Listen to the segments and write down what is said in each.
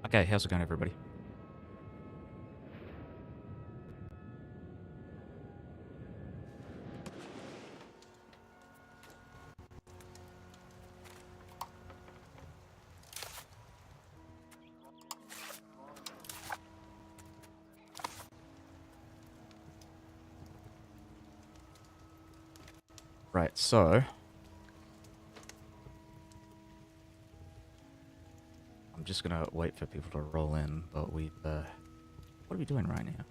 Okay, how's it going, everybody? Right, so I'm just gonna wait for people to roll in, but what are we doing right now?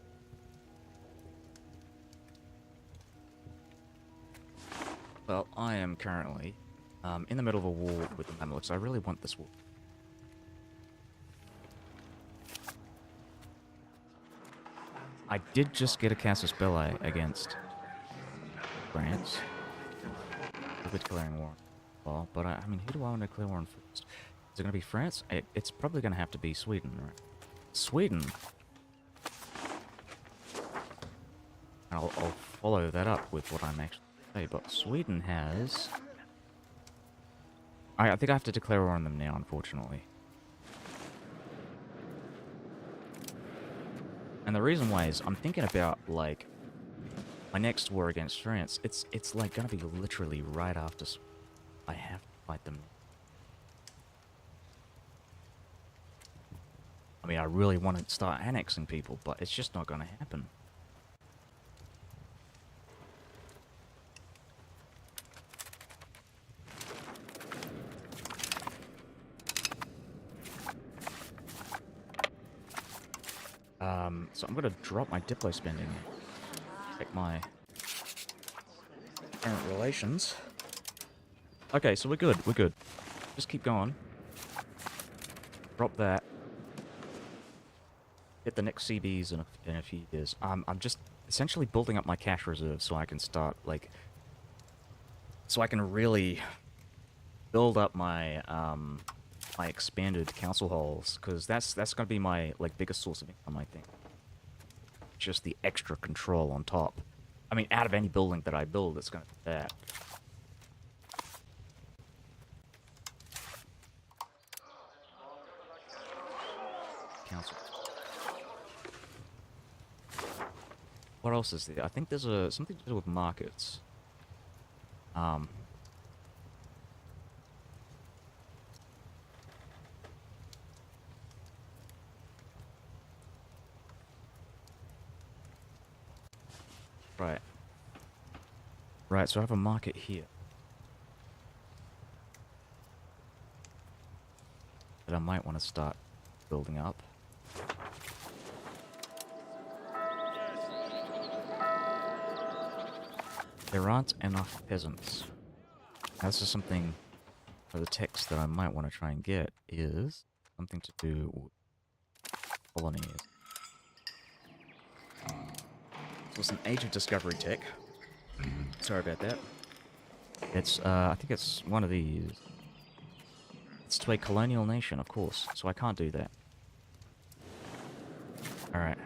Well, I am currently in the middle of a war with the Mamelukes. I really want this war. I did just get a casus belli against France. A bit declaring war. Well, but I mean, who do I want to declare war on first? Is it gonna be France? It's probably gonna have to be Sweden, right? Sweden. I'll follow that up with what I'm actually saying, but Sweden has... I think I have to declare war on them now, unfortunately. And the reason why is I'm thinking about, like, my next war against France. It's like, gonna be literally right after I have to fight them. I mean, I really want to start annexing people, but it's just not gonna happen. So I'm gonna drop my Diplo spending. Check my current relations. Okay, so we're good. We're good. Just keep going. Drop that. Hit the next CBs in a few years. I'm just essentially building up my cash reserves so I can start, like... So I can really build up my, my expanded council halls, because that's gonna be my, like, biggest source of income, I think. Just the extra control on top. I mean, out of any building that I build, it's gonna be that. Council. What else is there? I think there's something to do with markets. Right. Right, so I have a market here. That I might want to start building up. There aren't enough peasants. That's just something for the text that I might want to try and get, is something to do with colonies. So it's an Age of Discovery tech. Sorry about that. It's, I think it's one of these. It's to a colonial nation, of course, so I can't do that. Alright.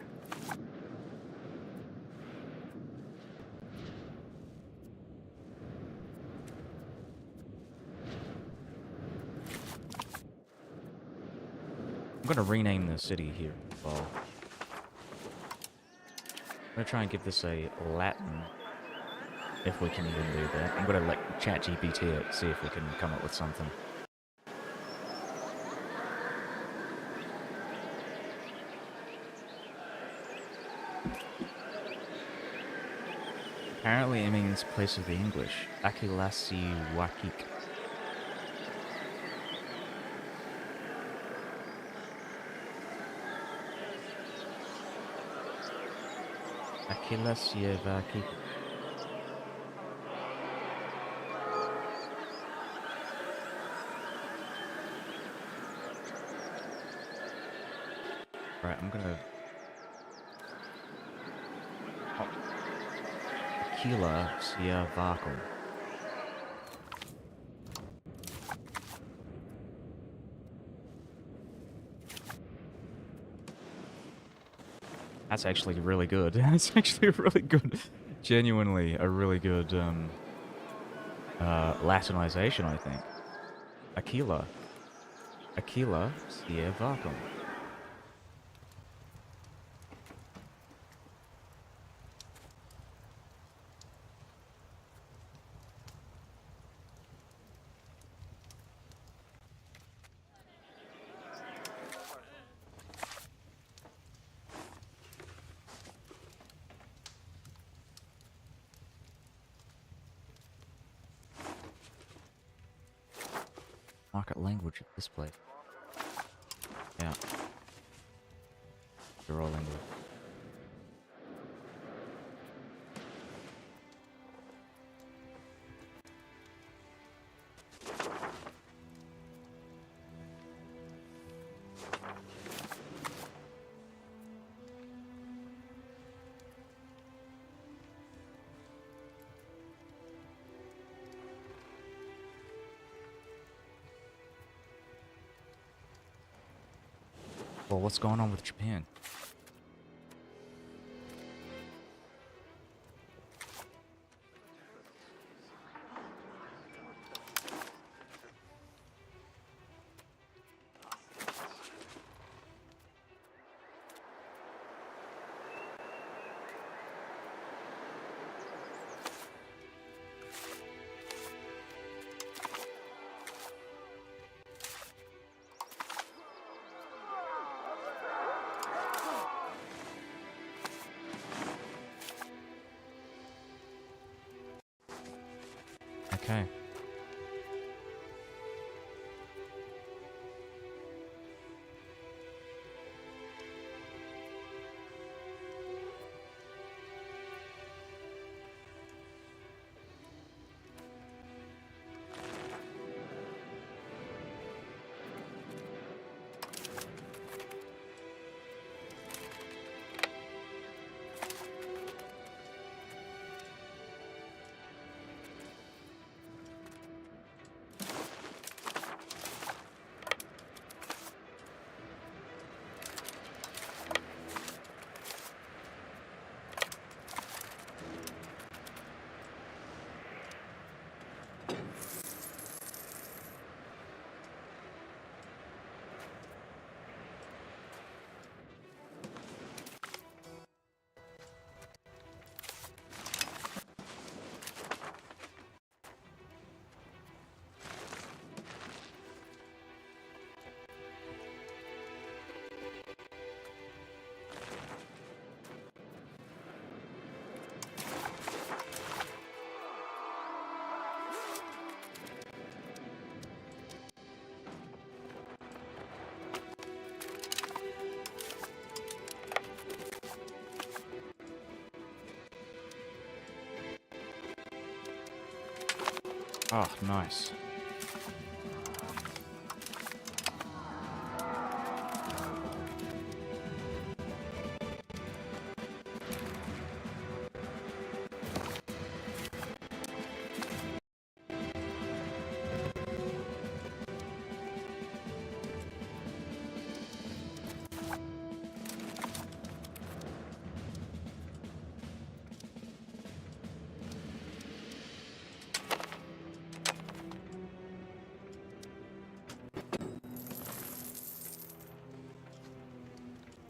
I'm gonna rename the city here as well. I'm gonna try and give this a Latin, if we can even do that. I'm gonna like chat GPT it, see if we can come up with something. Apparently it means place of the English. Akilasi Wakik. Akilasi Wakik. Right, I'm gonna... Aquila Sia Vakum. That's actually really good. That's actually really good. Genuinely a really good Latinization, I think. Aquila. Aquila Sia Vakum. market language of this place? Yeah. They're all English. Well, what's going on with Japan? Okay. Oh, nice.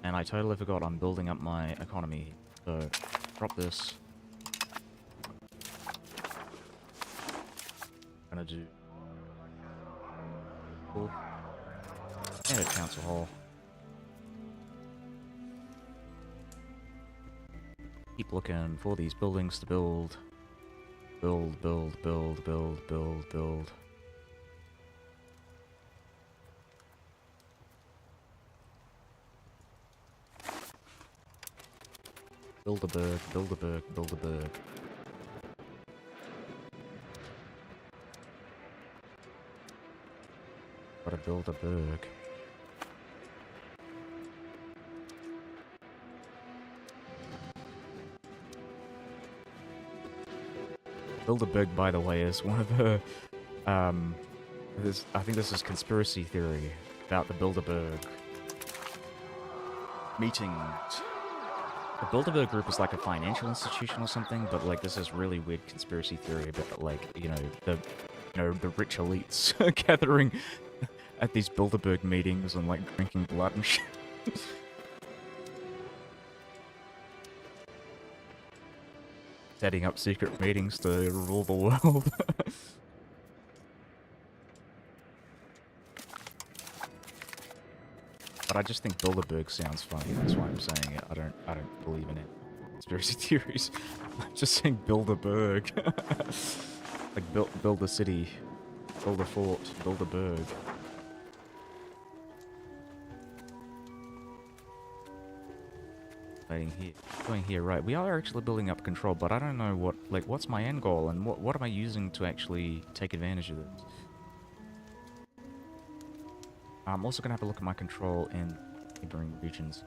And I totally forgot I'm building up my economy. So, drop this. Gonna do... Cool. And a council hall. Keep looking for these buildings to build. Build, build, build, build, build, build. Bilderberg, Bilderberg, Bilderberg. Gotta build a berg. Bilderberg, by the way, is one of the, I think this is conspiracy theory about the Bilderberg meeting. The Bilderberg Group is like a financial institution or something, but like this is really weird conspiracy theory about like, the rich elites gathering at these Bilderberg meetings and like drinking blood and shit. Setting up secret meetings to rule the world. But I just think Bilderberg sounds funny, that's why I'm saying it. I don't believe in it. Conspiracy theories. I'm just saying Bilderberg. Like build a city. Build a fort, build a burg. Here. Going here, right. We are actually building up control, but I don't know what, like, what's my end goal and what am I using to actually take advantage of this? I'm also going to have a look at my control in neighboring regions.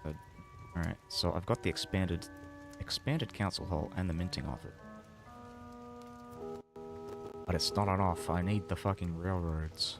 Good. Alright, so I've got the expanded council hall and the minting of it. But it's not enough. I need the fucking railroads.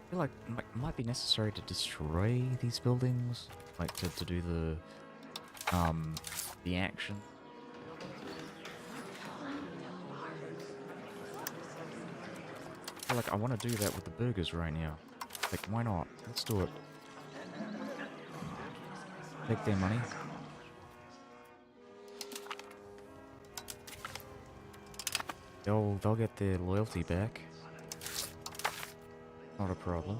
I feel like it might be necessary to destroy these buildings, like to do the action. I feel like I want to do that with the burgers right now. Like, why not? Let's do it. Take their money. They'll get their loyalty back. Not a problem.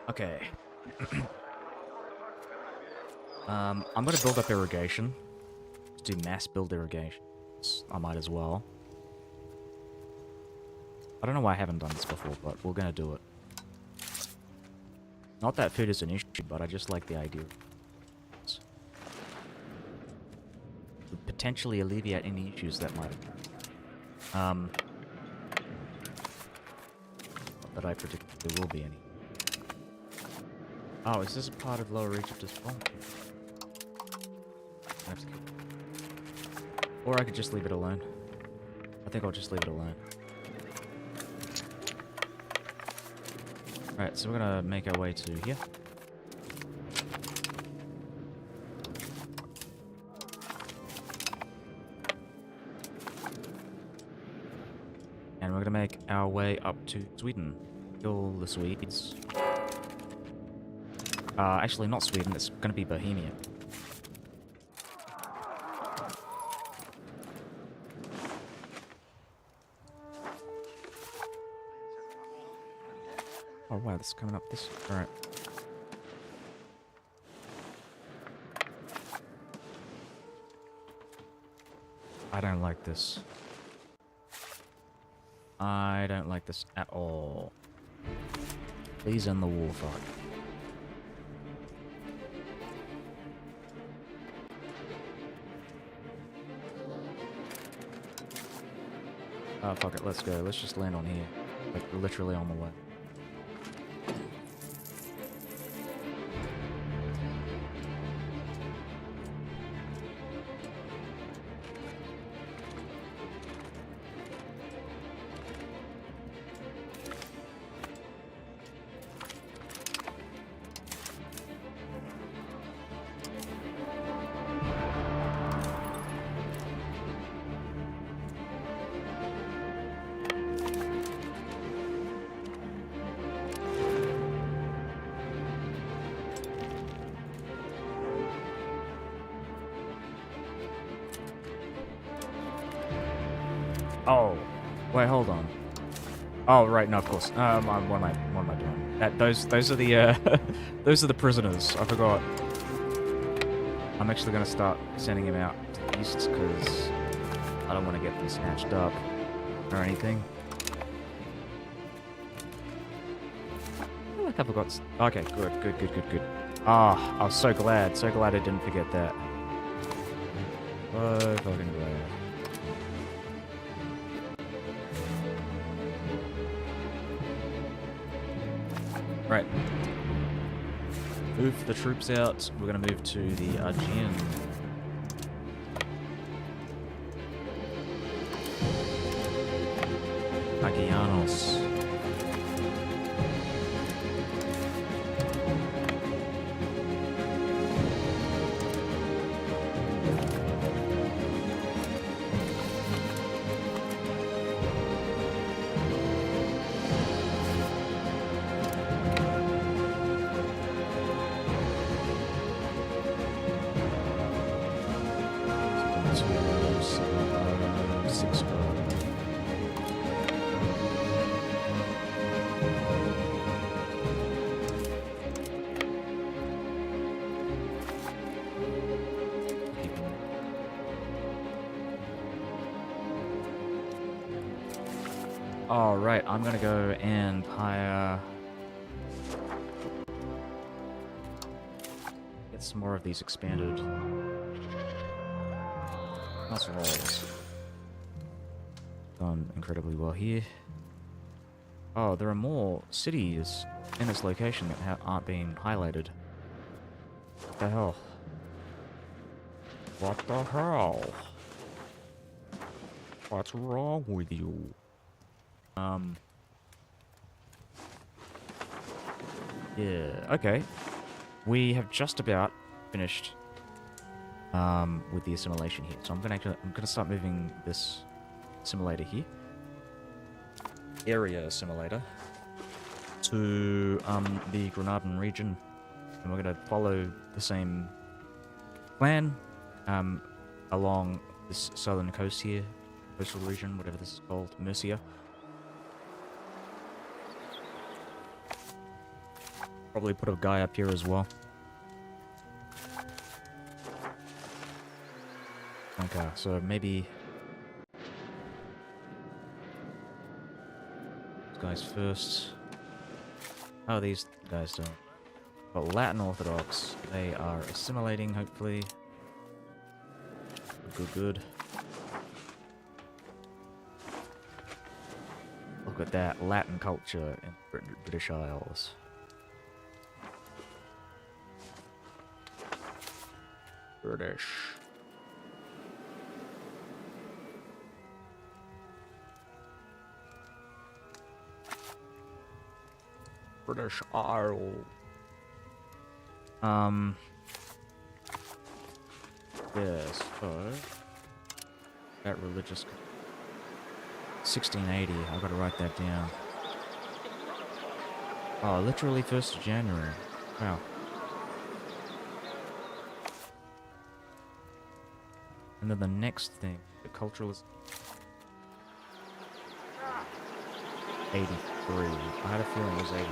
Okay. I'm gonna build up irrigation. Let's do mass build irrigation. I might as well. I don't know why I haven't done this before, but we're gonna do it. Not that food is an issue, but I just like the idea. Would potentially alleviate any issues that might occur. Not that I predict there will be any. Oh, is this a part of Lower Egypt as well? Or I could just leave it alone. I think I'll just leave it alone. Alright, so we're gonna make our way to here. And we're gonna make our way up to Sweden. Kill the Swedes. Actually not Sweden, it's gonna be Bohemia. Oh wow, this is coming up this... Alright. I don't like this. I don't like this at all. Please end the war, fuck. Oh, fuck it, let's go. Let's just land on here. Like, literally on the way. Oh, wait, hold on. Oh, right, no, of course. What am I doing? Those are the, those are the prisoners. I forgot. I'm actually gonna start sending him out to the east because I don't want to get them snatched up or anything. I feel like I forgot. Okay, good. Ah, I was so glad I didn't forget that. So fucking glad. Right. Move the troops out. We're going to move to the Aegean. Aegeanos. Alright, I'm gonna go and hire... Get some more of these expanded. That's rolls. Done incredibly well here. Oh, there are more cities in this location that aren't being highlighted. What the hell? What the hell? What's wrong with you? Yeah, okay. We have just about finished with the assimilation here. So I'm gonna start moving this assimilator here. Area assimilator to the Granadan region. And we're gonna follow the same plan along this southern coast here, coastal region, whatever this is called, Mercia. Probably put a guy up here as well. Okay, so maybe these guys first. Oh, these guys don't. But Latin Orthodox, they are assimilating, hopefully. Good, good. Look at that Latin culture in British Isles. British. British Isle. Yes, so that religious 1680, I gotta write that down. Oh, literally 1st of January. Wow. And then the next thing, the cultural is 83. I had a feeling it was 83.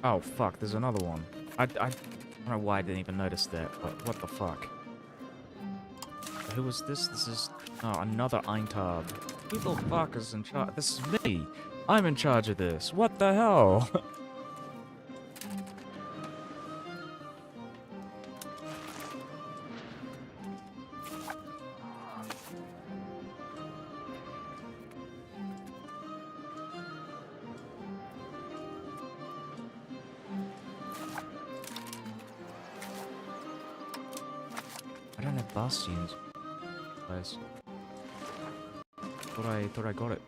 Oh, fuck, there's another one. I don't know why I didn't even notice that, but what the fuck? Who was this? This is... Oh, another Eintab. Who the fuck is in charge? This is me! I'm in charge of this! What the hell? I don't have bastions. Guys. Thought I got it.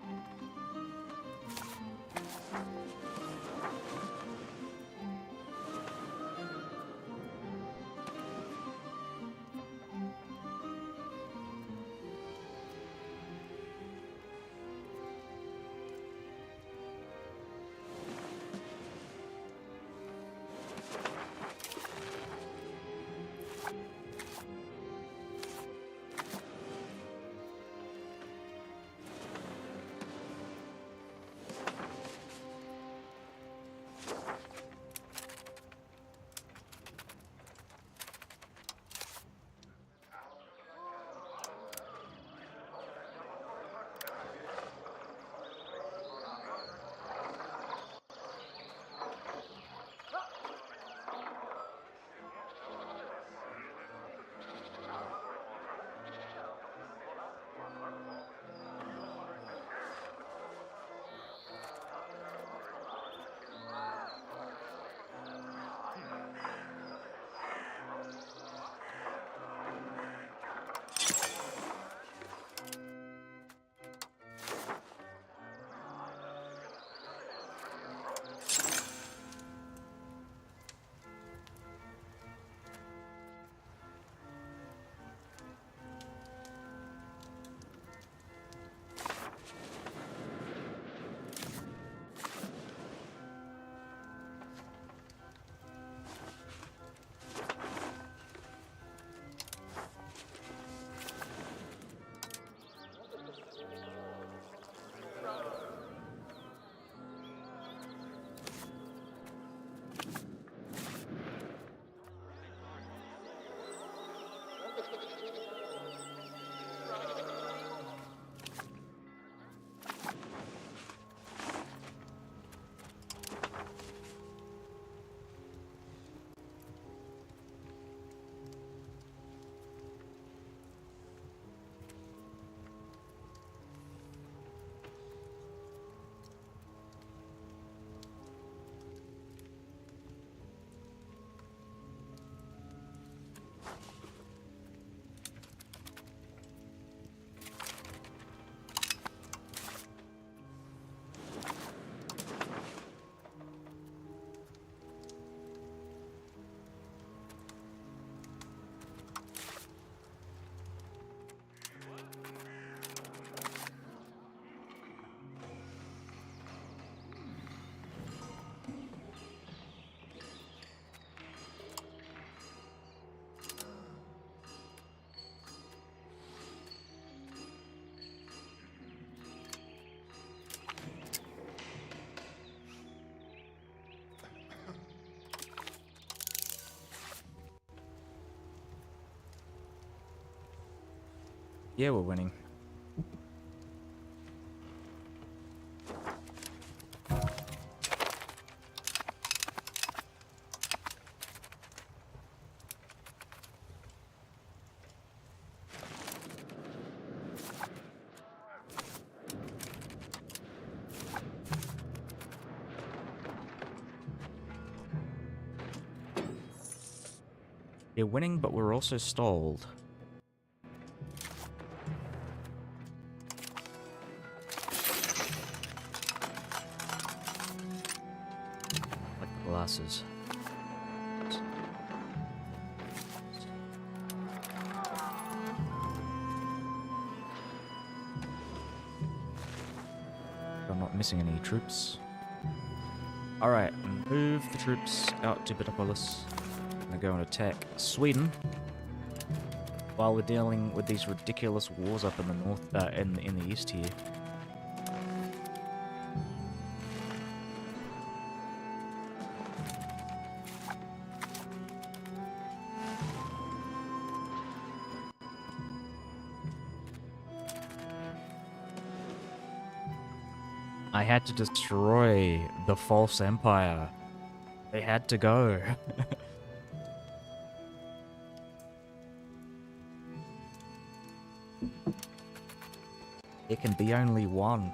Yeah, we're winning. We're winning, but we're also stalled. Like the glasses. I'm not missing any troops. Alright, move the troops out to Bitopolis. I'm gonna go and attack Sweden. While we're dealing with these ridiculous wars up in the north, in the east here. I had to destroy the false empire. They had to go. There can be only one.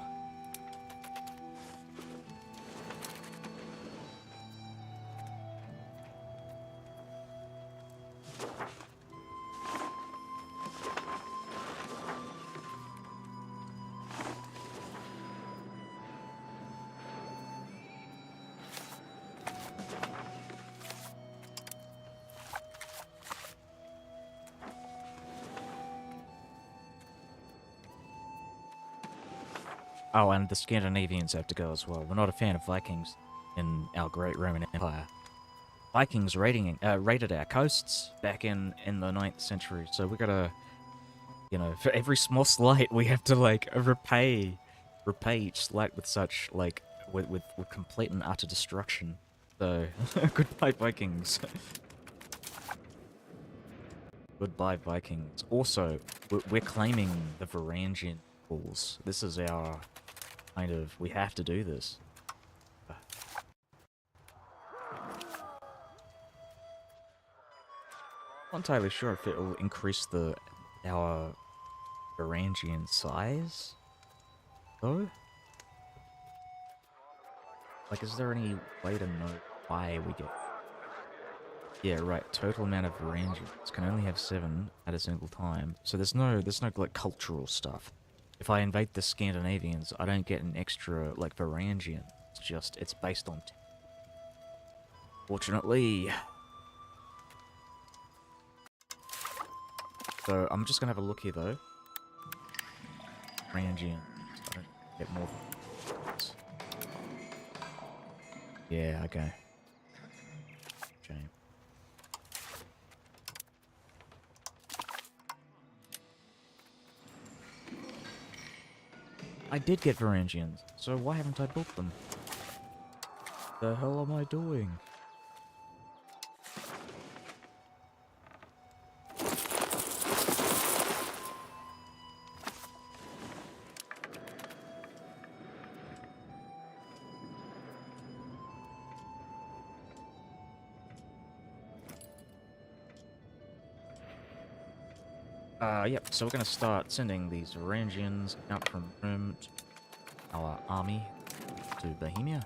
Oh, and the Scandinavians have to go as well. We're not a fan of Vikings in our great Roman Empire. Vikings raided our coasts back in the 9th century, so we gotta, you know, for every small slight we have to like repay each slight with such like with complete and utter destruction. So goodbye Vikings. Goodbye Vikings. Also, we're claiming the Varangian Halls. This is our kind of, we have to do this. Not entirely sure if it will increase our Varangian size, though. Like, is there any way to know why we get? Yeah, right. Total amount of Varangians can only have 7 at a single time. So there's no like cultural stuff. If I invade the Scandinavians, I don't get an extra like Varangian. It's based on. Fortunately. So I'm just gonna have a look here though. Varangian. I don't get more. Yeah. Okay. Shame. I did get Varangians, so why haven't I built them? The hell am I doing? Yep, so we're gonna start sending these Varangians out from Rome to our army to Bohemia.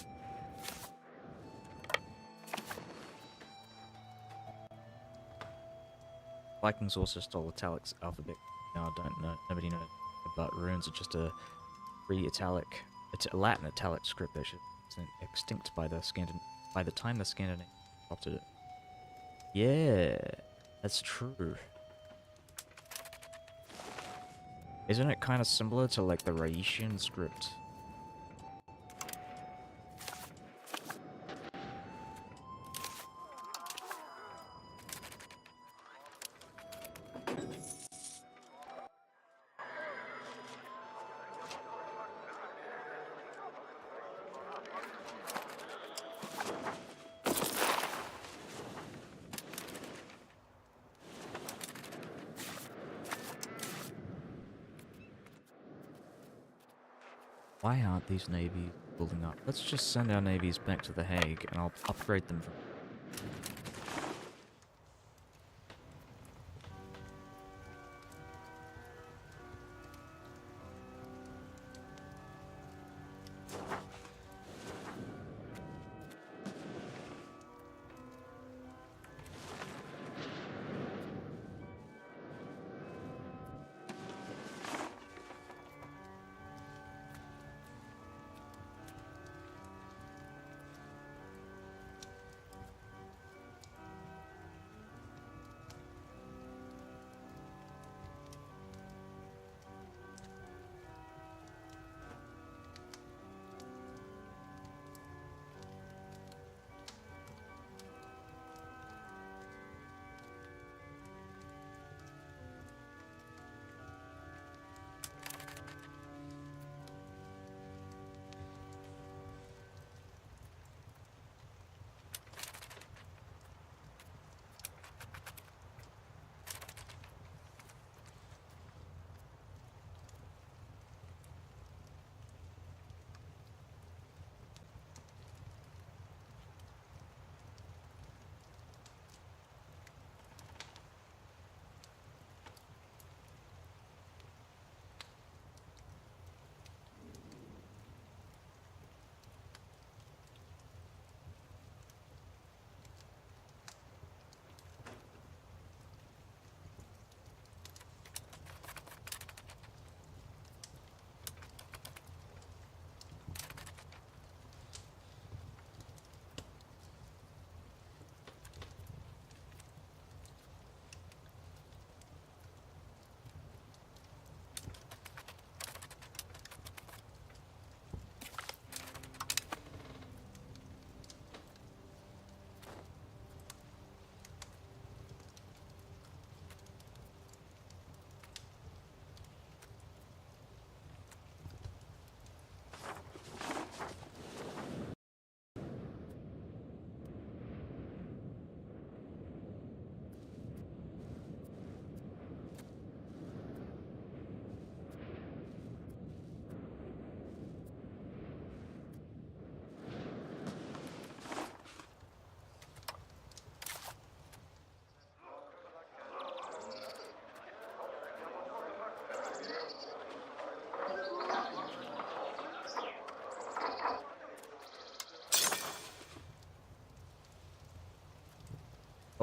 Vikings also stole Italic's alphabet. Now I don't know, nobody knows about runes. It's just a pre-Italic, it's a Latin Italic script that should extinct by the time the Scandinavians adopted it. Yeah, that's true. Isn't it kind of similar to like the Rhaetian script? Why aren't these navies building up? Let's just send our navies back to The Hague, and I'll upgrade them from...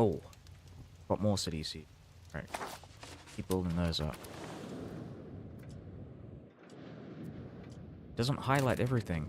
Oh, got more cities here. Right, keep building those up. Doesn't highlight everything.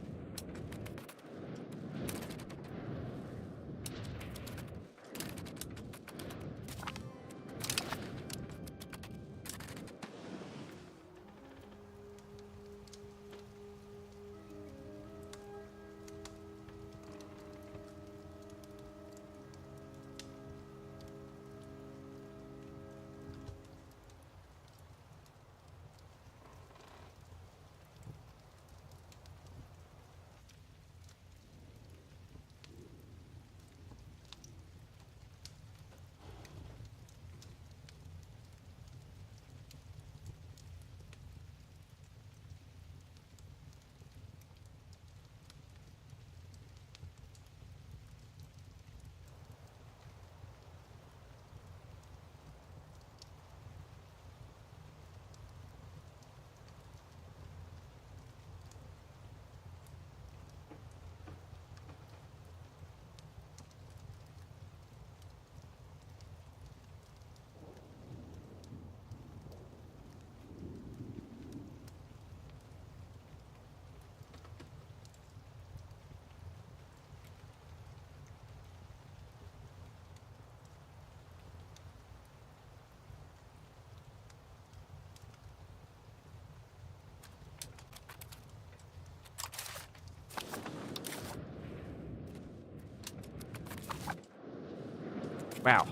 Wow.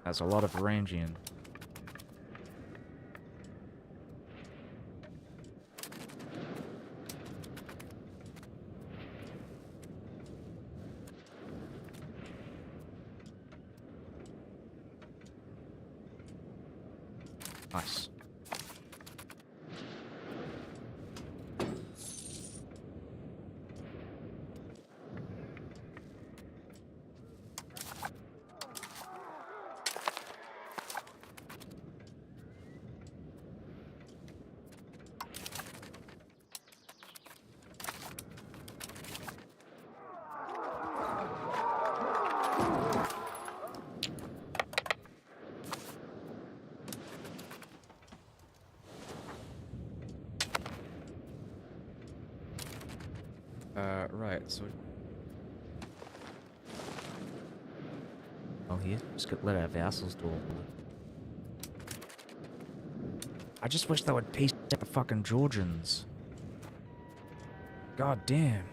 That's a lot of Varangian. Nice. Right, so... Oh, here? Just let our vassals do all I just wish they would piece out the fucking Georgians. God damn.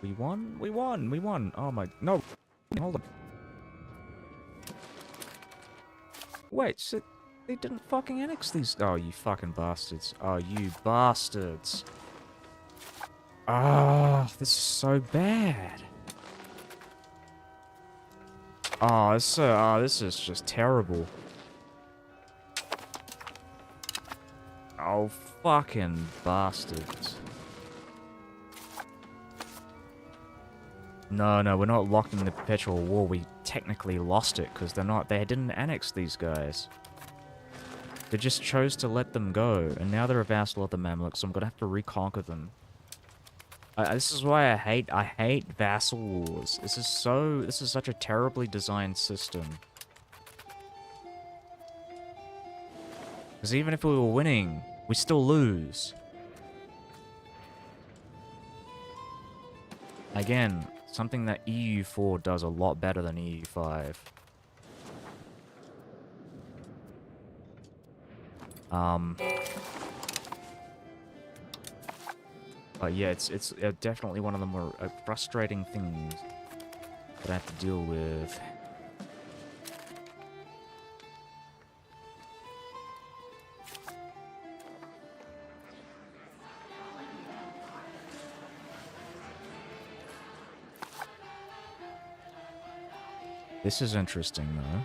We won? We won! We won! Oh my... No! Hold on. Wait, so... They didn't fucking annex these... Oh, you fucking bastards. Oh, you bastards. Ah, this is so bad. Oh, this is just terrible. Oh, fucking bastards. No, no, we're not locked in the perpetual war. We technically lost it because they didn't annex these guys. They just chose to let them go, and now they're a vassal of the Mamluks, so I'm gonna have to reconquer them. This is why I hate vassal wars. This is such a terribly designed system. Because even if we were winning, we still lose. Again, something that EU4 does a lot better than EU5. But yeah, it's definitely one of the more frustrating things that I have to deal with. This is interesting, though.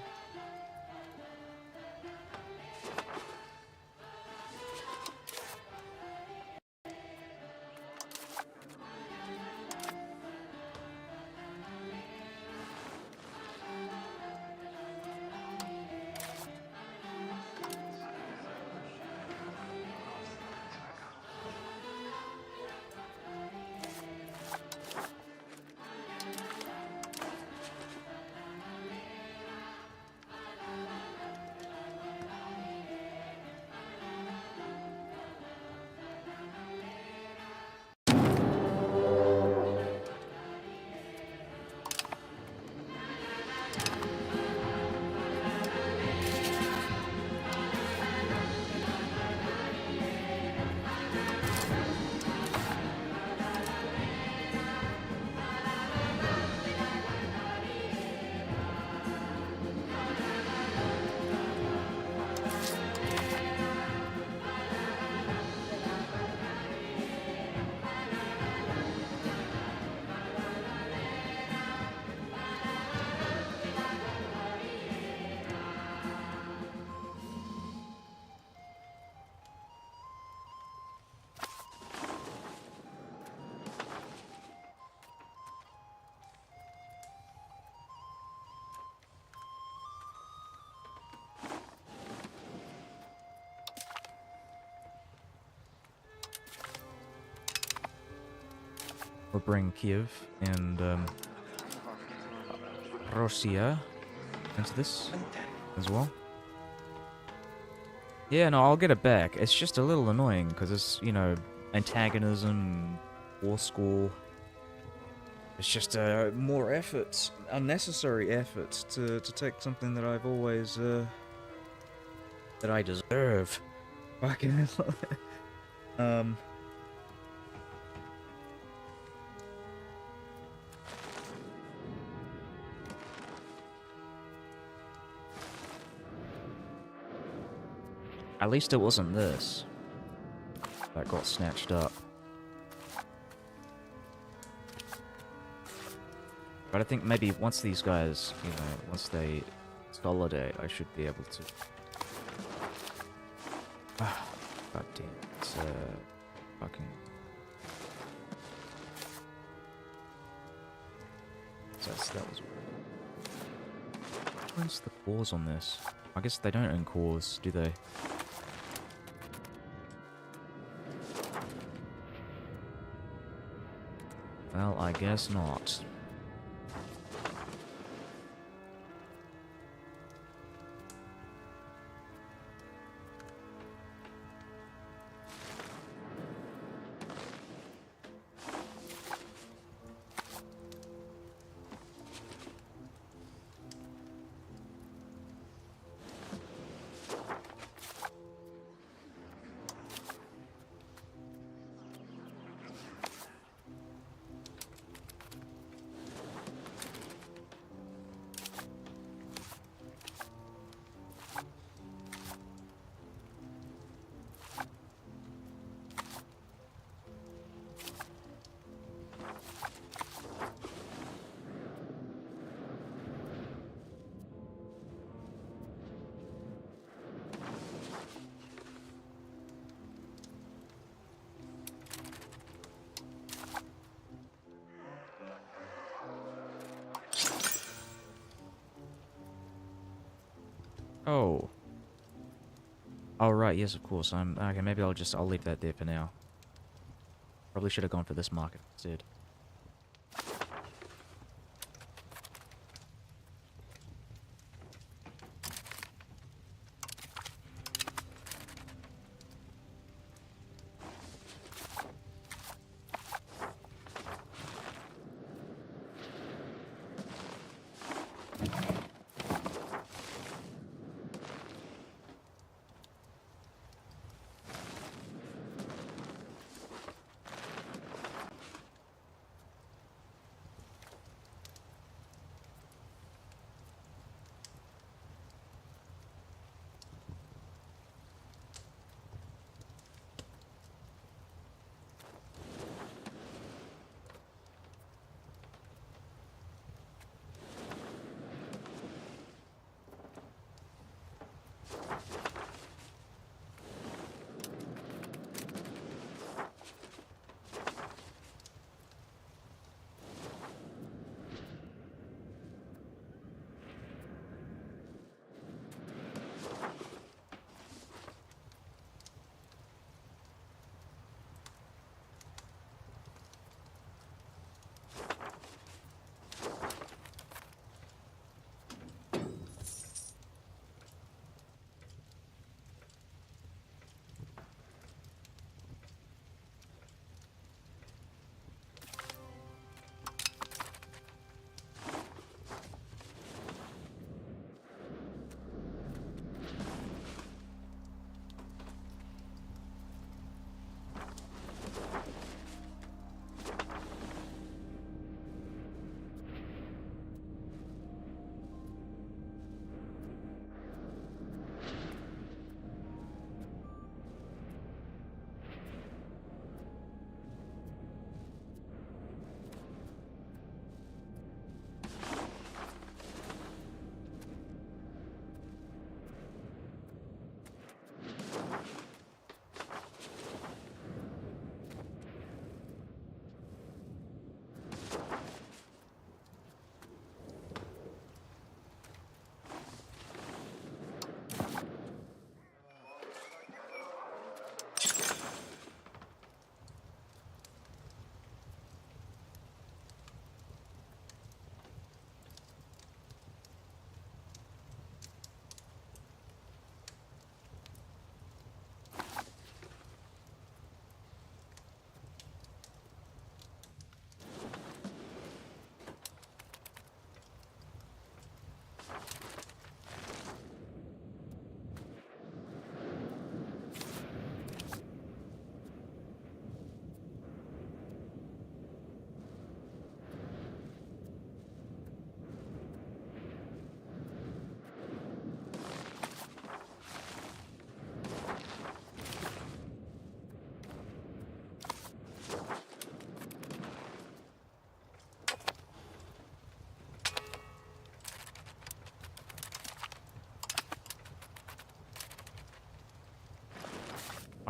We'll bring Kiev and Russia into this as well. Yeah, no, I'll get it back. It's just a little annoying because it's, you know, antagonism, war score. It's just more effort, unnecessary effort to take something that I've always that I deserve. Fucking hell. um. At least it wasn't this that got snatched up. But I think maybe once these guys, you know, once they consolidate, I should be able to. God damn, it's fucking. That was. When's the cores on this? I guess they don't own cores, do they? Well, I guess not. Oh. Oh, right, yes, of course. Okay, maybe I'll leave that there for now. Probably should have gone for this market instead.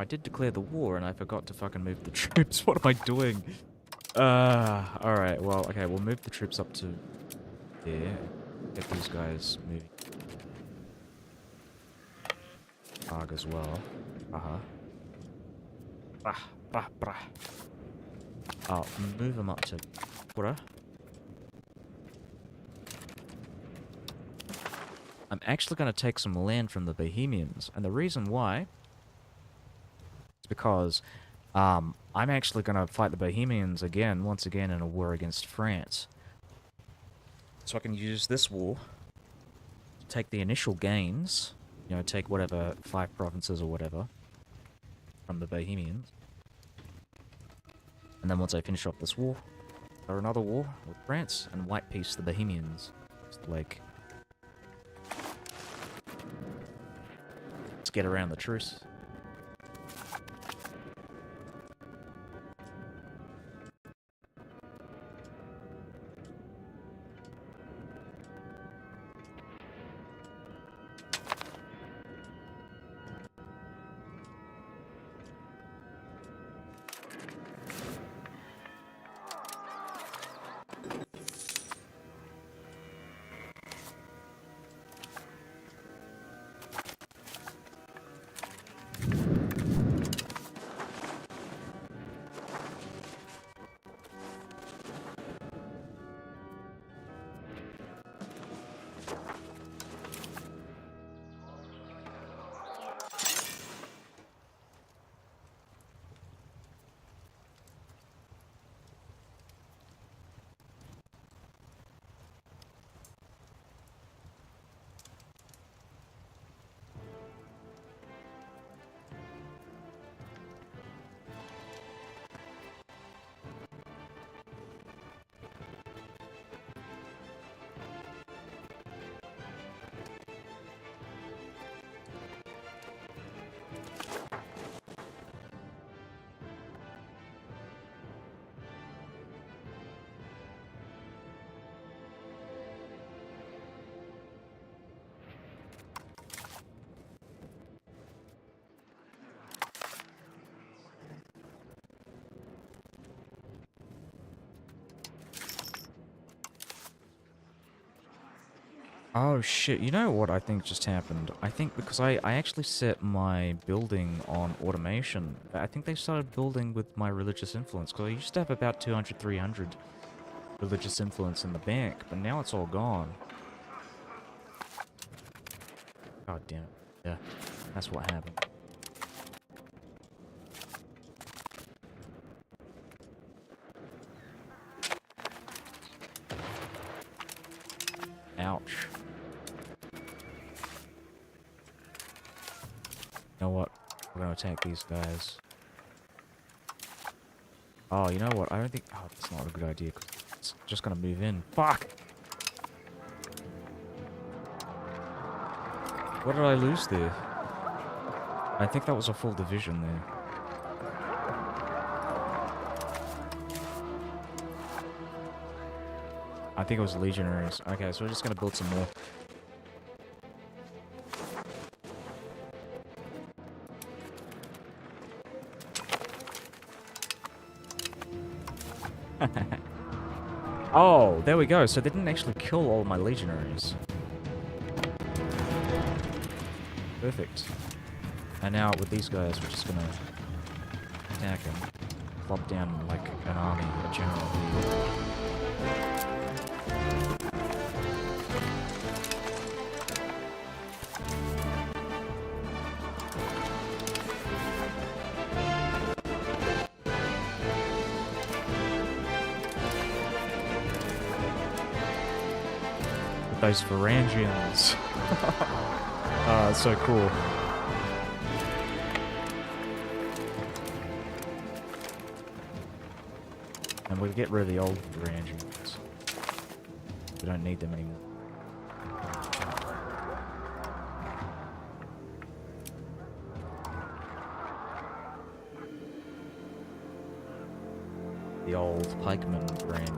I did declare the war and I forgot to fucking move the troops. What am I doing? Alright, well, okay, we'll move the troops up to there. Get these guys moving. Prague as well. Brah. I'll move them up to Bora. I'm actually going to take some land from the Bohemians, and the reason why is because I'm actually going to fight the Bohemians once again in a war against France. So I can use this war to take the initial gains, you know, take whatever 5 provinces or whatever from the Bohemians. And then once I finish off this war, start another war with France and white peace the Bohemians. Just like, let's get around the truce. Oh shit, you know what I think just happened? I think because I actually set my building on automation, I think they started building with my religious influence, because I used to have about 200, 300 religious influence in the bank, but now it's all gone. God damn it. Yeah, that's what happened. Ouch. You know what? We're gonna attack these guys. Oh, you know what? I don't think... Oh, that's not a good idea, 'cause it's just gonna move in. Fuck! What did I lose there? I think that was a full division there. I think it was legionaries. Okay, so we're just gonna build some more. Oh, there we go. So they didn't actually kill all my legionaries. Perfect. And now with these guys, we're just gonna attack them. Plop down like an army, a general here. Those Varangians. Oh, it's so cool. And we'll get rid of the old Varangians. We don't need them anymore. The old pikeman brand.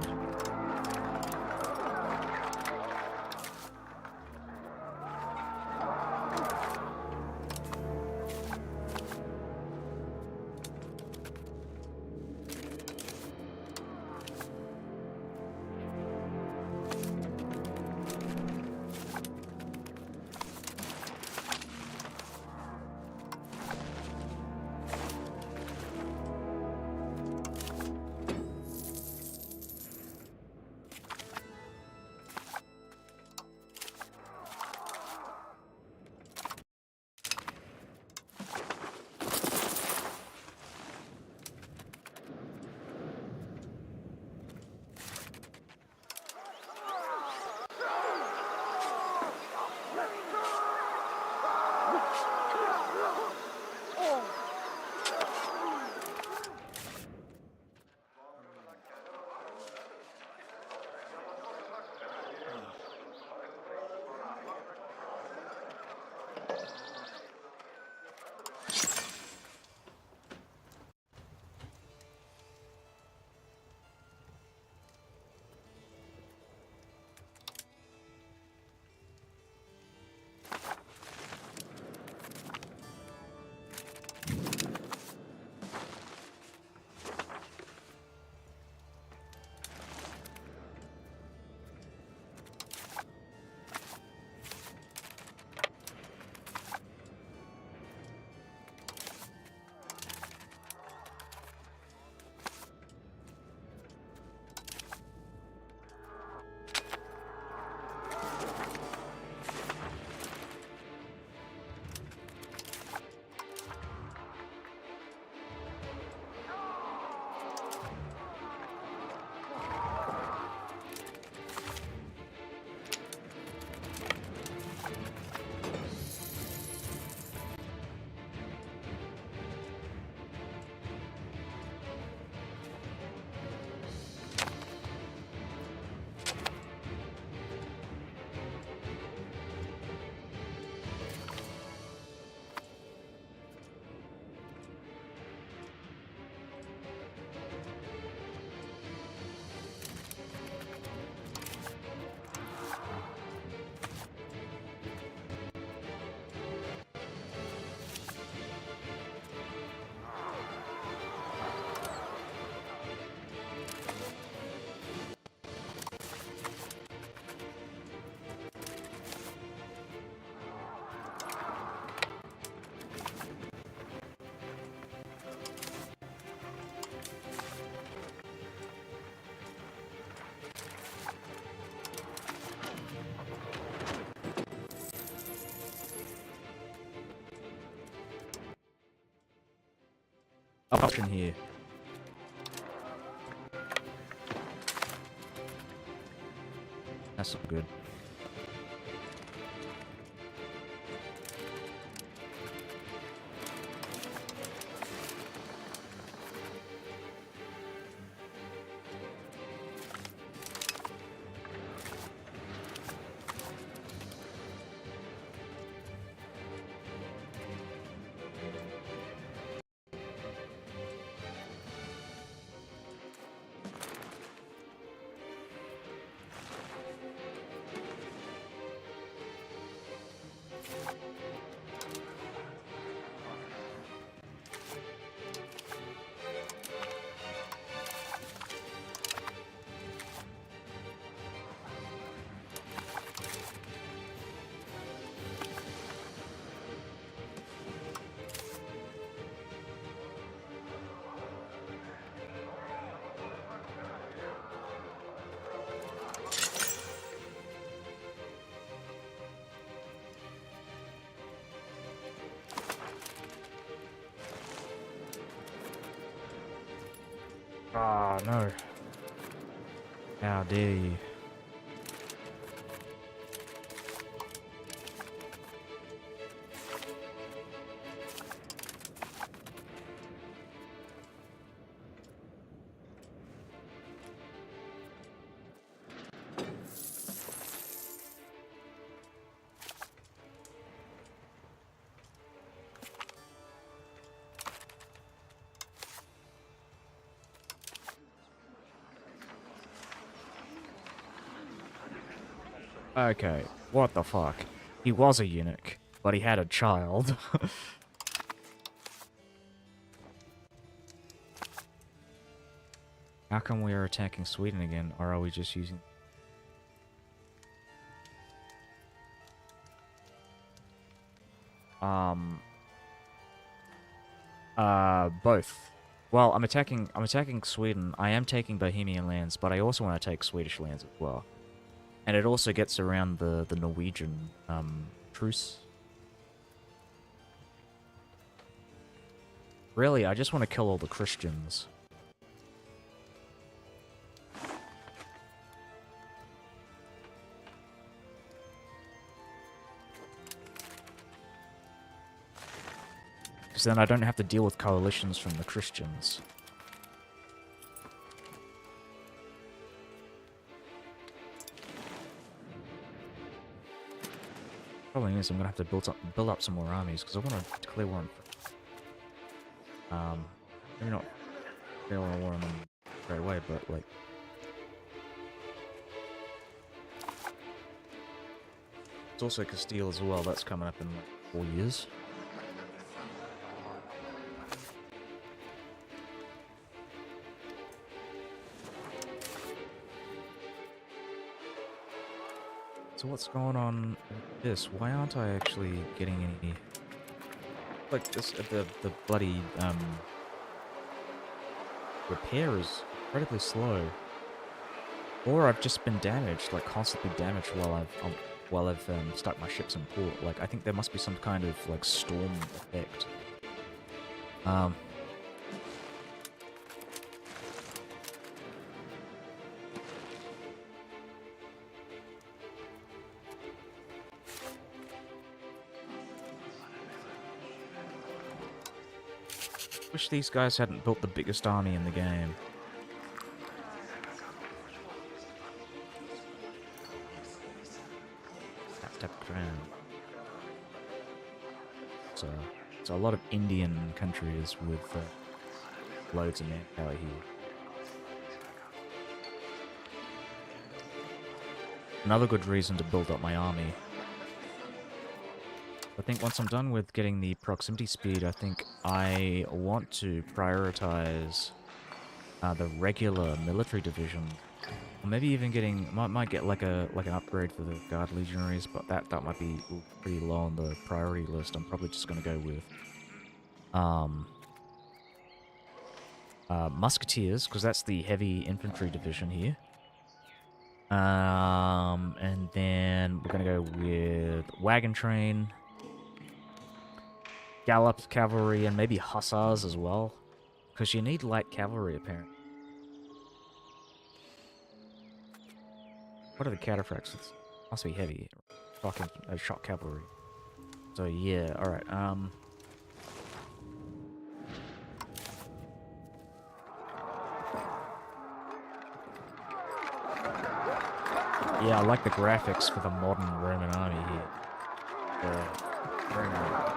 Option here. That's not good. Ah, no. How dare you. Okay, what the fuck? He was a eunuch, but he had a child. How come we are attacking Sweden again, or are we just using... Both. Well, I'm attacking Sweden. I am taking Bohemian lands, but I also want to take Swedish lands as well. And it also gets around the Norwegian, truce. Really, I just want to kill all the Christians. Because then I don't have to deal with coalitions from the Christians. Problem is, I'm gonna have to build up some more armies because I want to declare war on. Maybe not declare war on them straight away, but like. It's also Castile as well. That's coming up in like 4 years. So what's going on with this? Why aren't I actually getting any... Like, this, the bloody, repair is incredibly slow. Or I've just been damaged, like, constantly damaged while I've stuck my ships in port. Like, I think there must be some kind of, like, storm effect. Wish these guys hadn't built the biggest army in the game. Tap crown. So a lot of Indian countries with loads of manpower here. Another good reason to build up my army. I think once I'm done with getting the proximity speed, I think I want to prioritize the regular military division. Or maybe even getting... Might get like an upgrade for the Guard Legionaries, but that might be pretty low on the priority list. I'm probably just going to go with Musketeers, because that's the heavy infantry division here. And then we're going to go with Wagon Train, Gallop Cavalry, and maybe Hussars as well. Because you need light cavalry, apparently. What are the cataphracts? It must be heavy. Fucking shock cavalry. So yeah, alright, yeah, I like the graphics for the modern Roman army here. Very nice.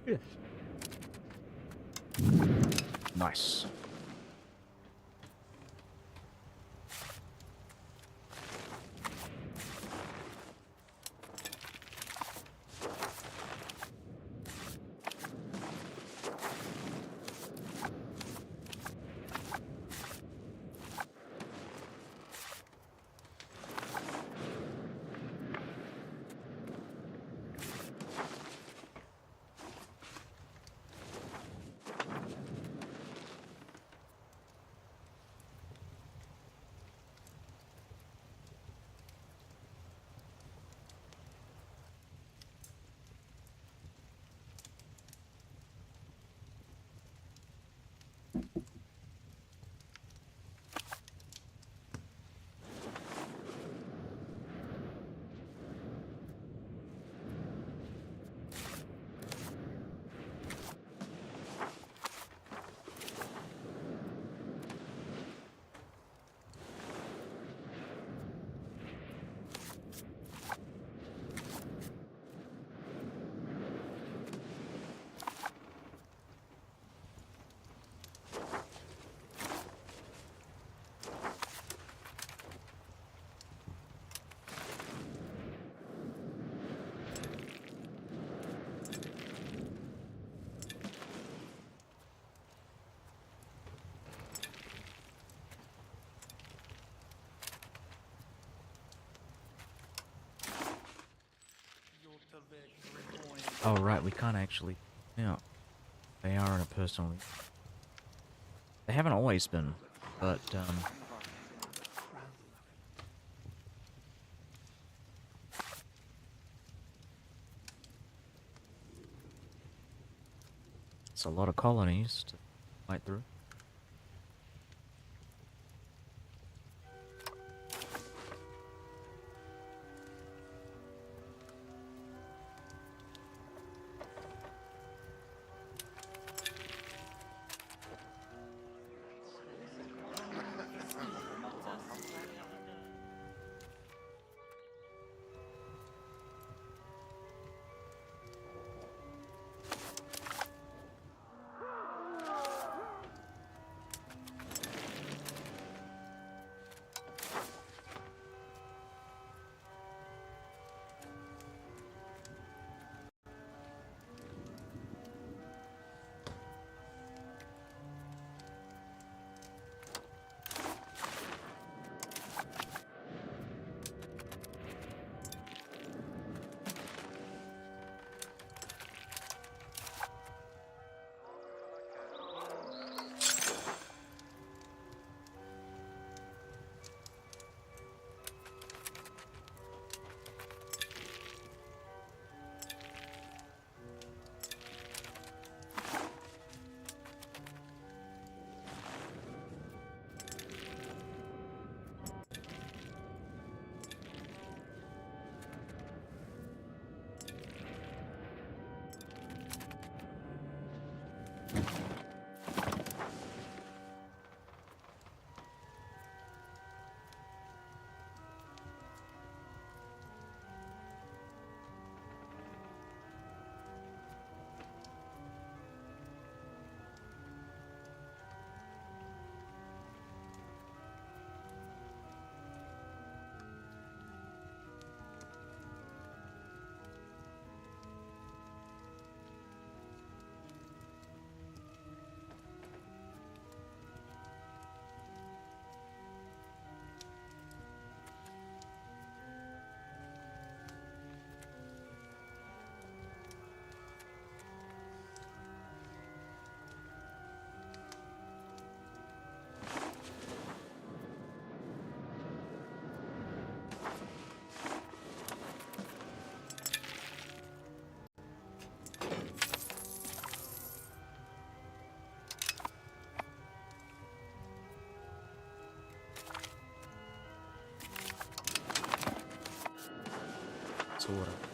Yes. Nice. Oh, right, we can't actually... Yeah, they are in a personal... They haven't always been, but, it's a lot of colonies to fight through. Sort of.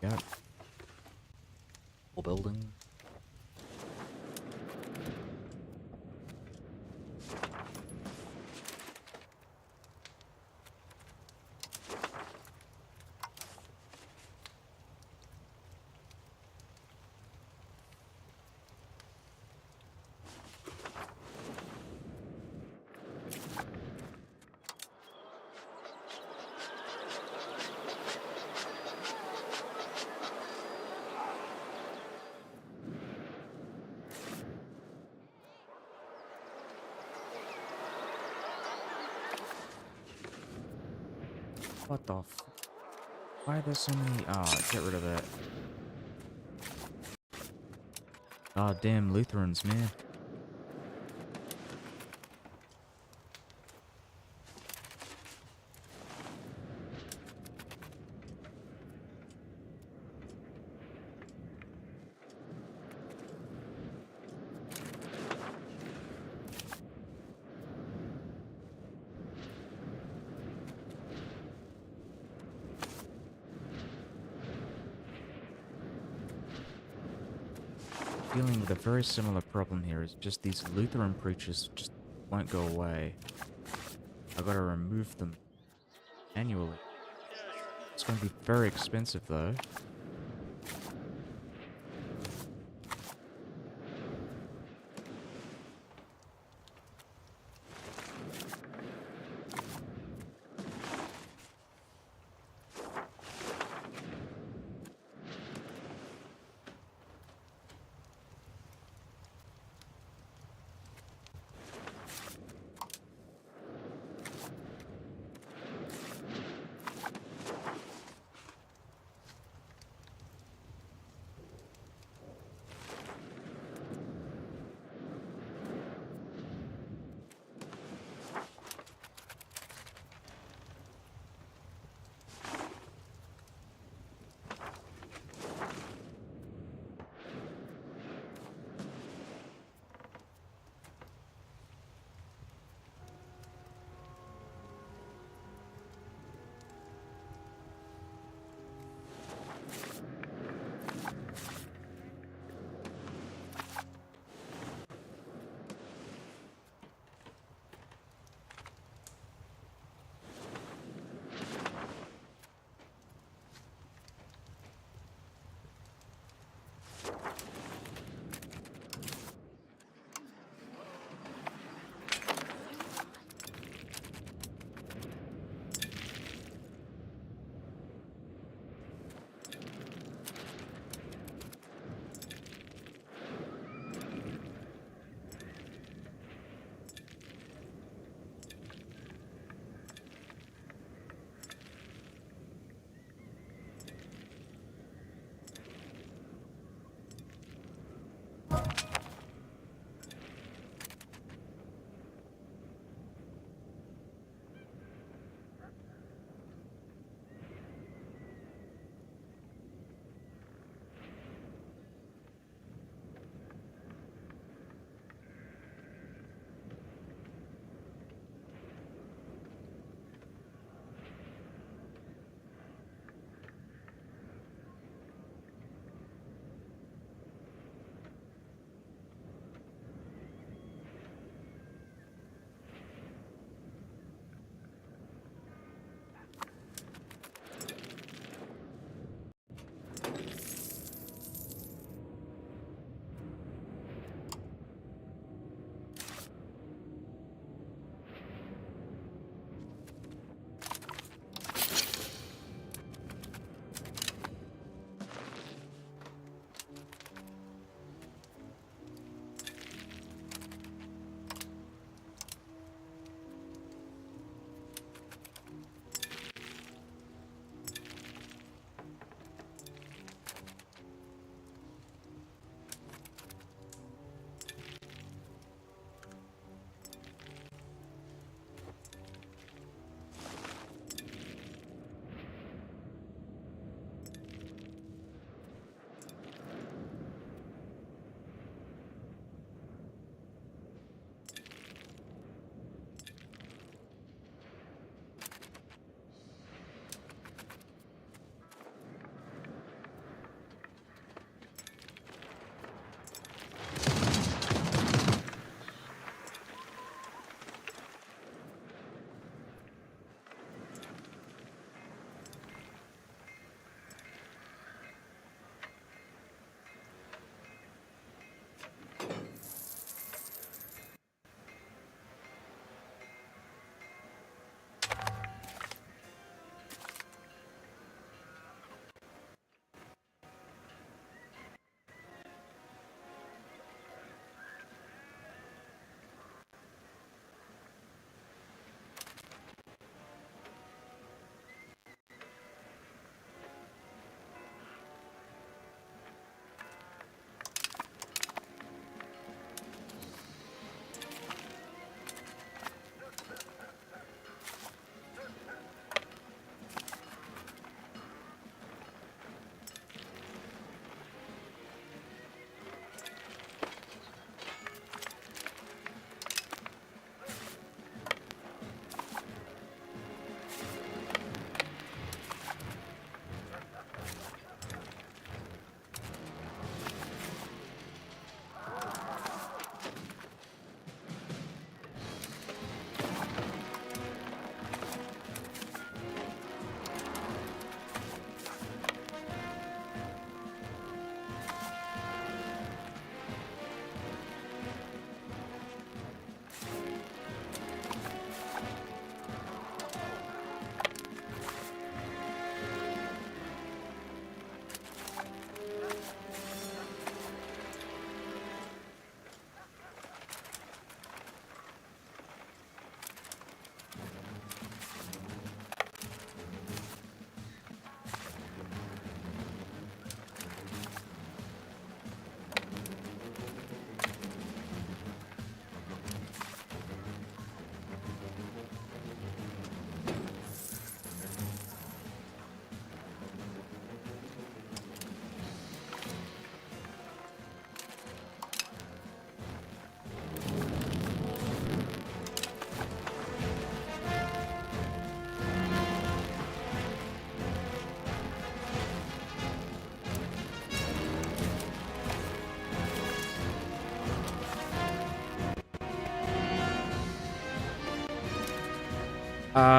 Yeah. Full building. What the f... Why are there so many... Oh, get rid of that. Oh, damn Lutherans, man. Dealing with a very similar problem here. Is just these Lutheran preachers just won't go away. I gotta remove them annually. It's gonna be very expensive though.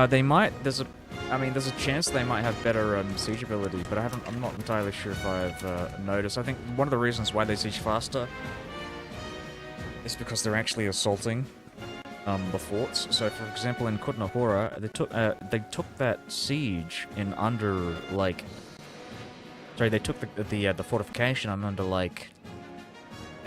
They might. I mean, there's a chance they might have better siege ability, but I'm not entirely sure if I've noticed. I think one of the reasons why they siege faster is because they're actually assaulting the forts. So, for example, in Kutnahora, they took that siege in under like. Sorry, they took the fortification in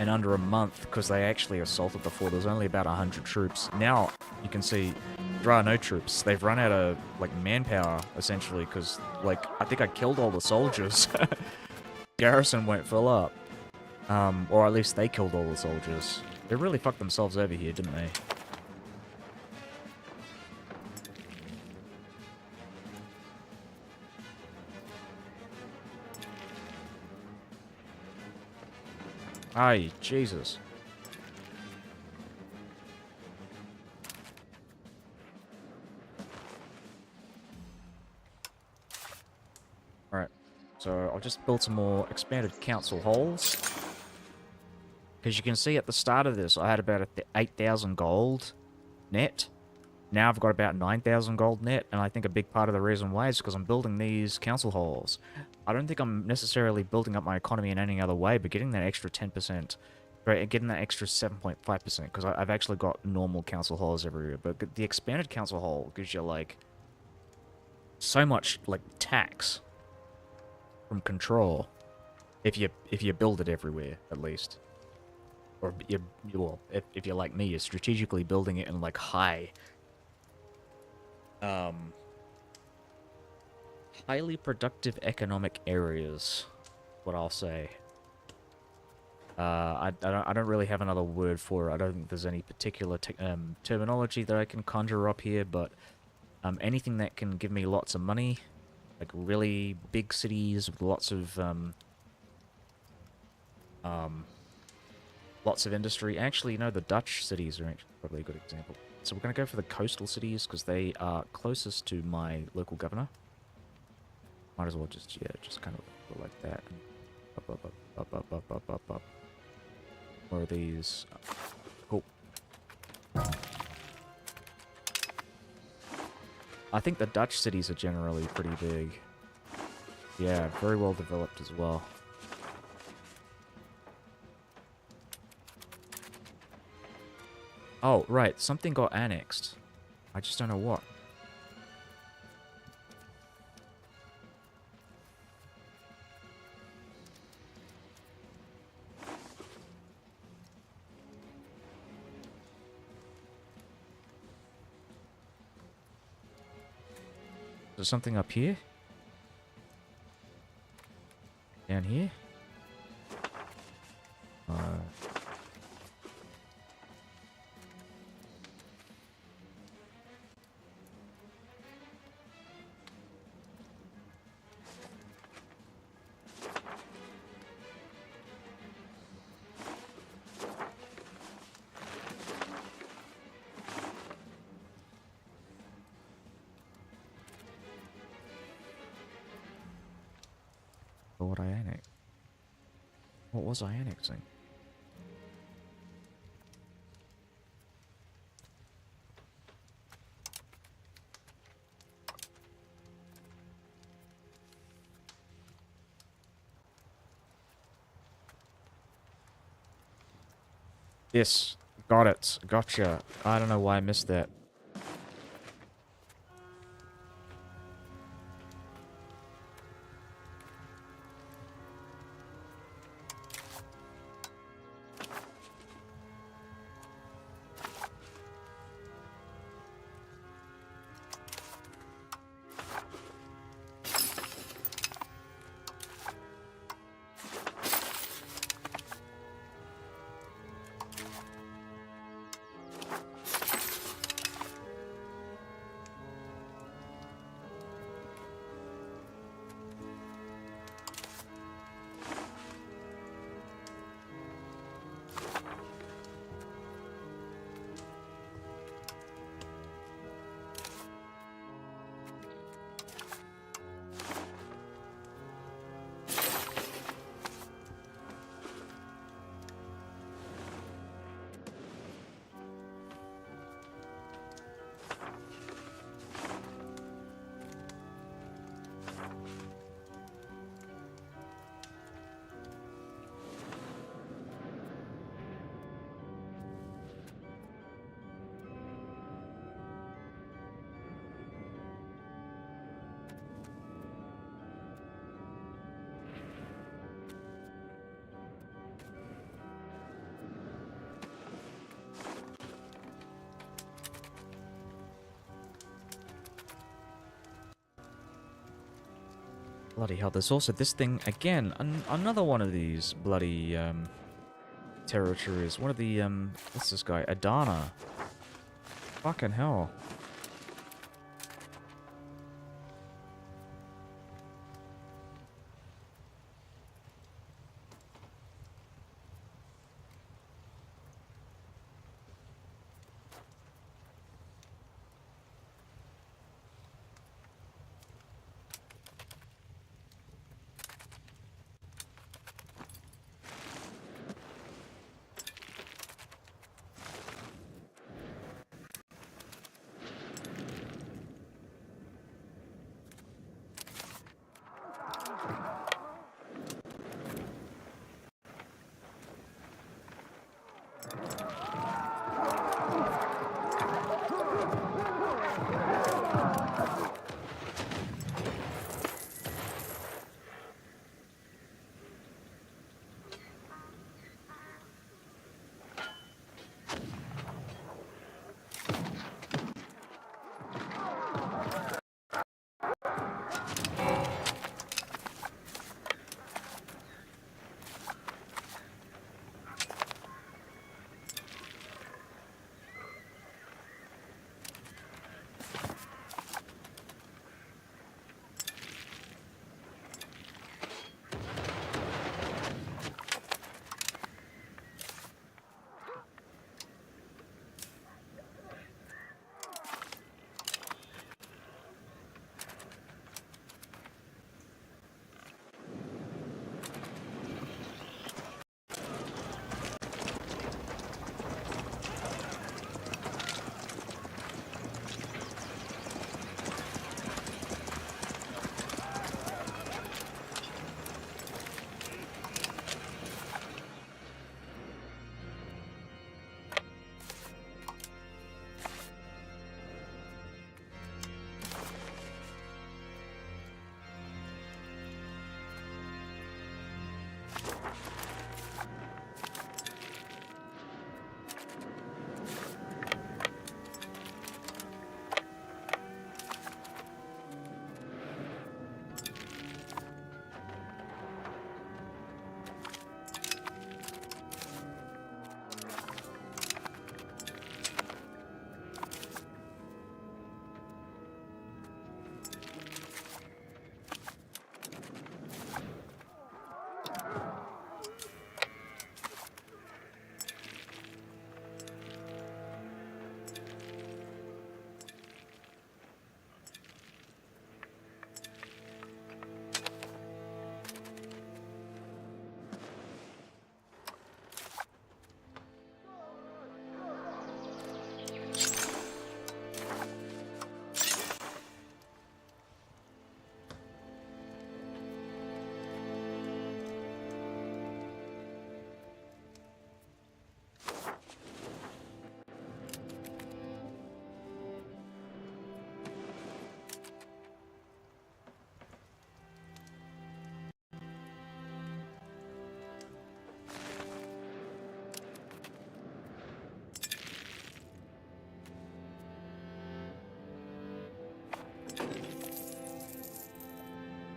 under a month because they actually assaulted the fort. There's only about 100 troops. Now you can see there are no troops. They've run out of like manpower essentially because like I think I killed all the soldiers. Garrison won't fill up, or at least they killed all the soldiers. They really fucked themselves over here, didn't they? Aye, Jesus. Alright, so I'll just build some more expanded council halls. Because you can see at the start of this, I had about 8,000 gold net. Now I've got about 9,000 gold net, and I think a big part of the reason why is because I'm building these council halls. I don't think I'm necessarily building up my economy in any other way, but getting that extra 10%, right, getting that extra 7.5%, because I've actually got normal council halls everywhere, but the expanded council hall gives you, like, so much, like, tax from control, if you build it everywhere, at least. Or, well, if you're like me, you're strategically building it in, like, highly productive economic areas, what I'll say. I don't really have another word for it. I don't think there's any particular terminology that I can conjure up here, but anything that can give me lots of money, like really big cities with lots of industry. Actually, you know, the Dutch cities are actually probably a good example. So we're going to go for the coastal cities because they are closest to my local governor. Might as well just, yeah, just kind of go like that. Up. Where are these? Cool. I think the Dutch cities are generally pretty big. Yeah, very well developed as well. Oh, right. Something got annexed. I just don't know what. Is there something up here? Down here? What would I annex? What was I annexing? Yes, got it. Gotcha. I don't know why I missed that. Bloody hell, there's also this thing, again, another one of these bloody, territories. One of the, what's this guy? Adana. Fucking hell.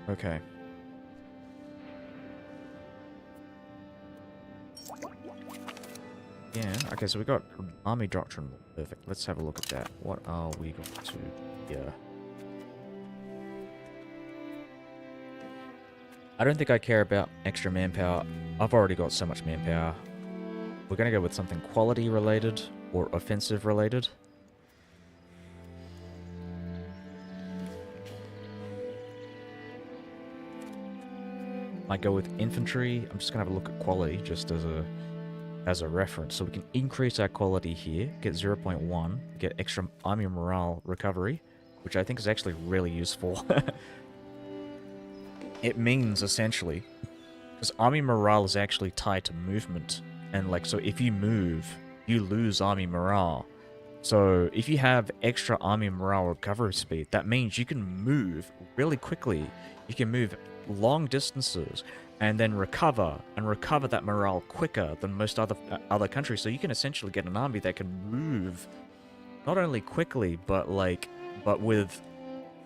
Okay. Yeah, okay, so we got army doctrine. Perfect. Let's have a look at that. What are we going to here? I don't think I care about extra manpower. I've already got so much manpower. We're going to go with something quality related or offensive related. Might go with infantry. I'm just going to have a look at quality just as a reference. So we can increase our quality here, get 0.1, get extra army morale recovery, which I think is actually really useful. It means, essentially, because army morale is actually tied to movement. And, like, so if you move, you lose army morale. So if you have extra army morale recovery speed, that means you can move really quickly. You can move long distances and then recover that morale quicker than most other countries. So you can essentially get an army that can move not only quickly but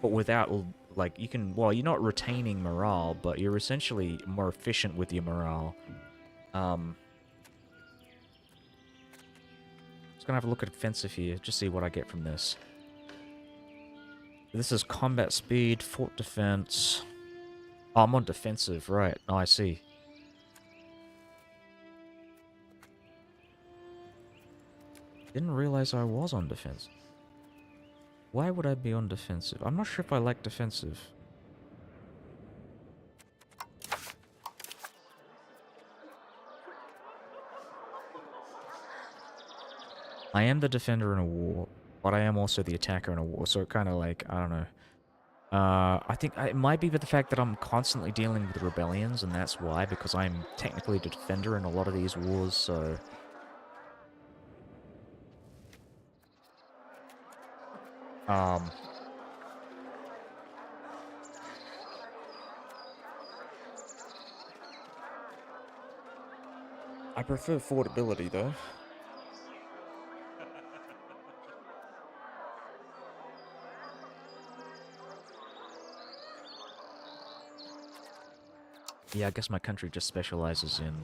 without like, you can, well, you're not retaining morale, but you're essentially more efficient with your morale. Just gonna have a look at offensive here, just see what I get from this. This is combat speed, fort defense. Oh, I'm on defensive, right. Oh, I see. Didn't realize I was on defense. Why would I be on defensive? I'm not sure if I like defensive. I am the defender in a war, but I am also the attacker in a war, so kind of like, I don't know. I think it might be with the fact that I'm constantly dealing with rebellions, and that's why, because I'm technically the defender in a lot of these wars, so... I prefer affordability, though. Yeah, I guess my country just specializes in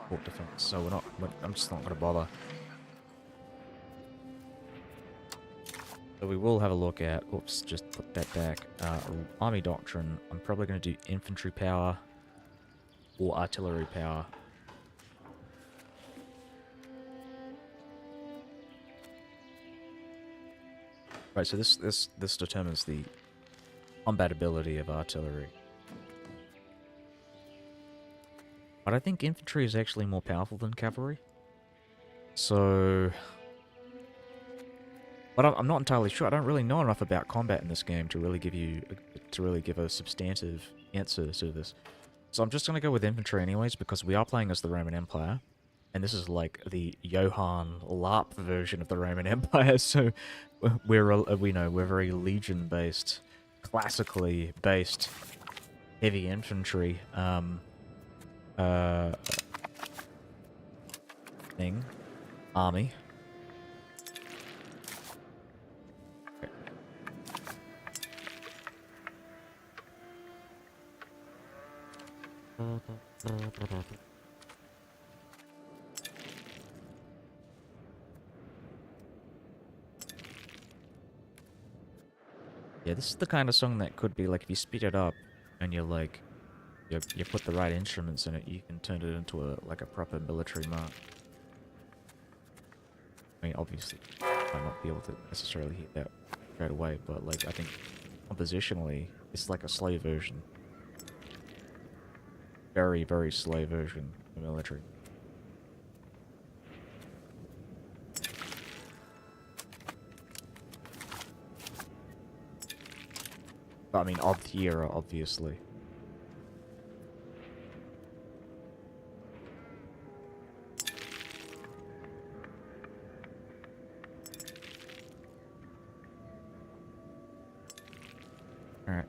port defense, so I'm just not gonna bother. So we will have a look at, oops, just put that back, army doctrine. I'm probably gonna do infantry power or artillery power. Right, so this determines the combat ability of artillery. But I think infantry is actually more powerful than cavalry. So... But I'm not entirely sure. I don't really know enough about combat in this game to really give a substantive answer to this. So I'm just going to go with infantry anyways, because we are playing as the Roman Empire. And this is like the Johann LARP version of the Roman Empire, so we know we're very legion-based, classically based heavy infantry army. Yeah, this is the kind of song that could be like, if you speed it up and you're like, you put the right instruments in it, you can turn it into a proper military march. I mean, obviously, I might not be able to necessarily hit that straight away, but like, I think compositionally, it's like a slow version. Very, very slow version of military. But I mean, of the era, obviously. Alright.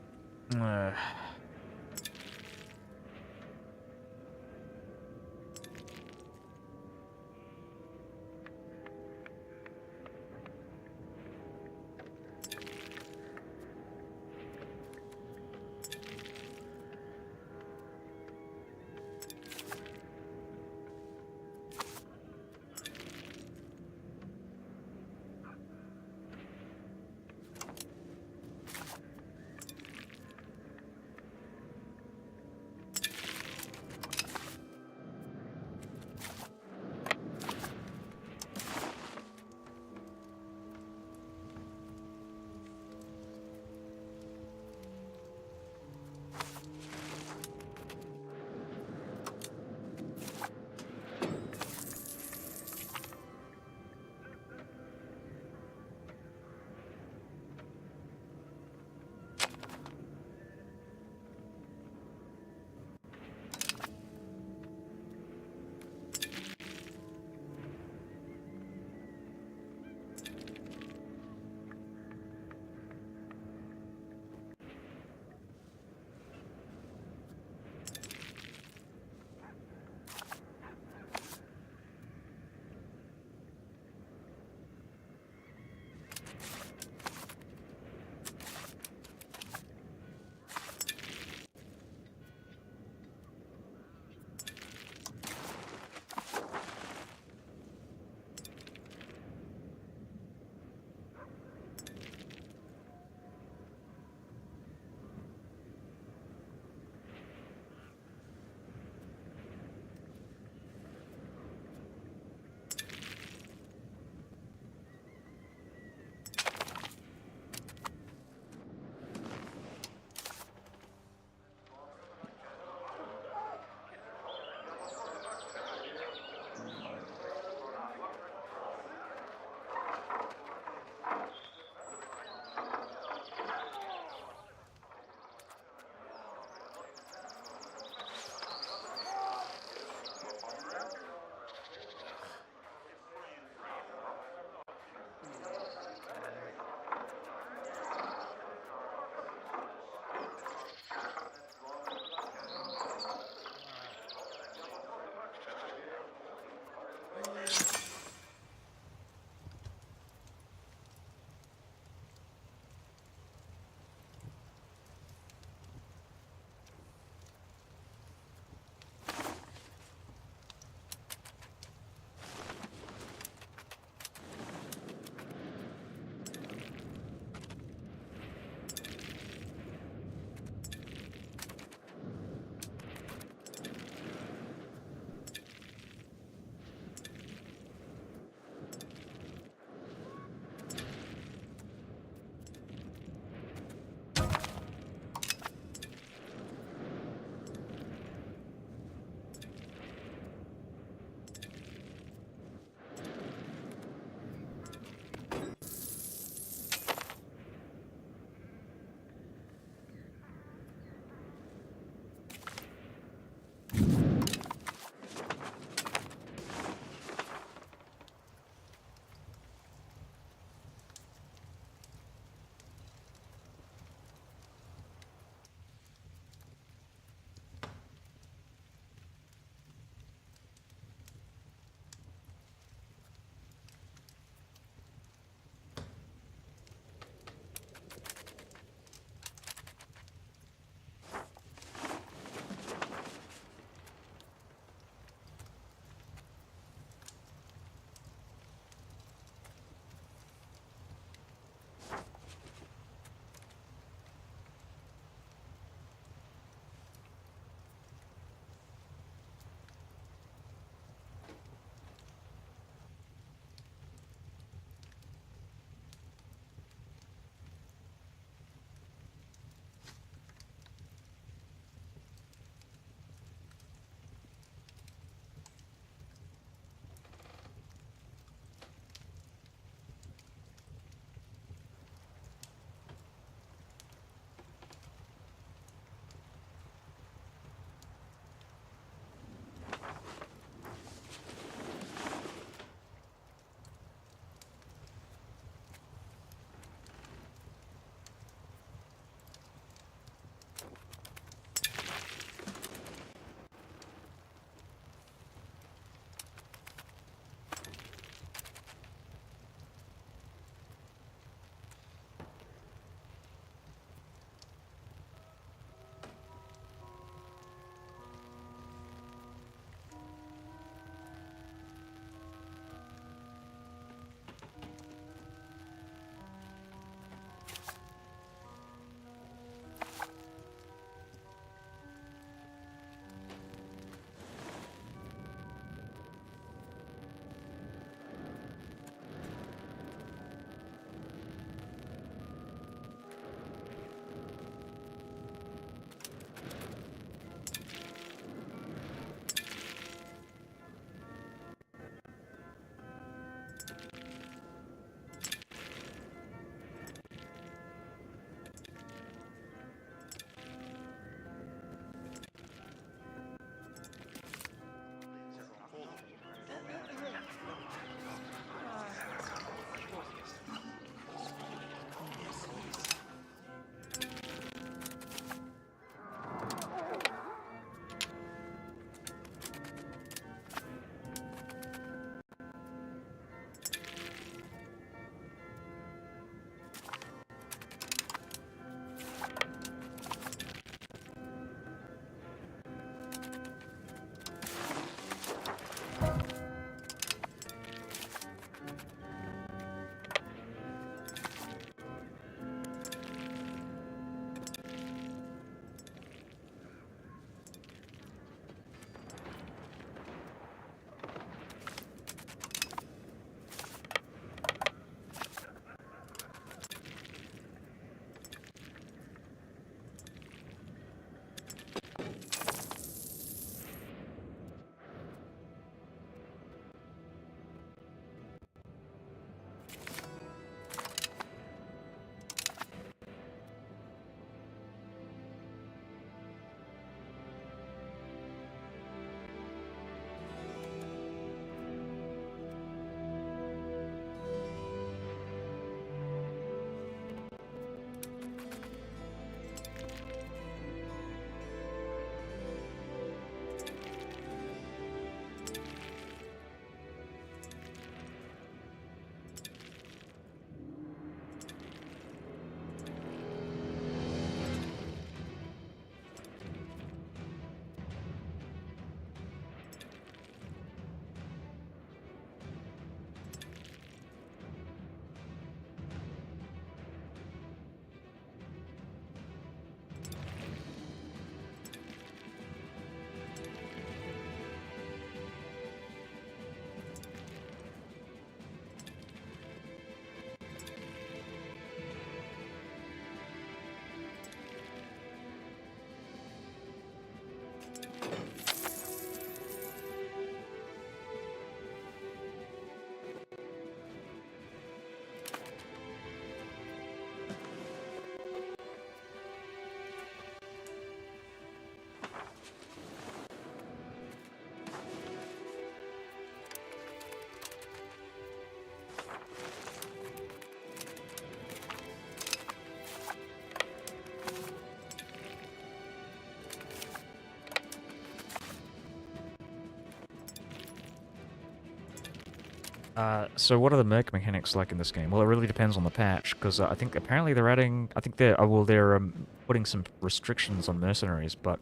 So what are the merc mechanics like in this game? Well, it really depends on the patch, because I think apparently they're adding, I think they're, well, they're putting some restrictions on mercenaries, but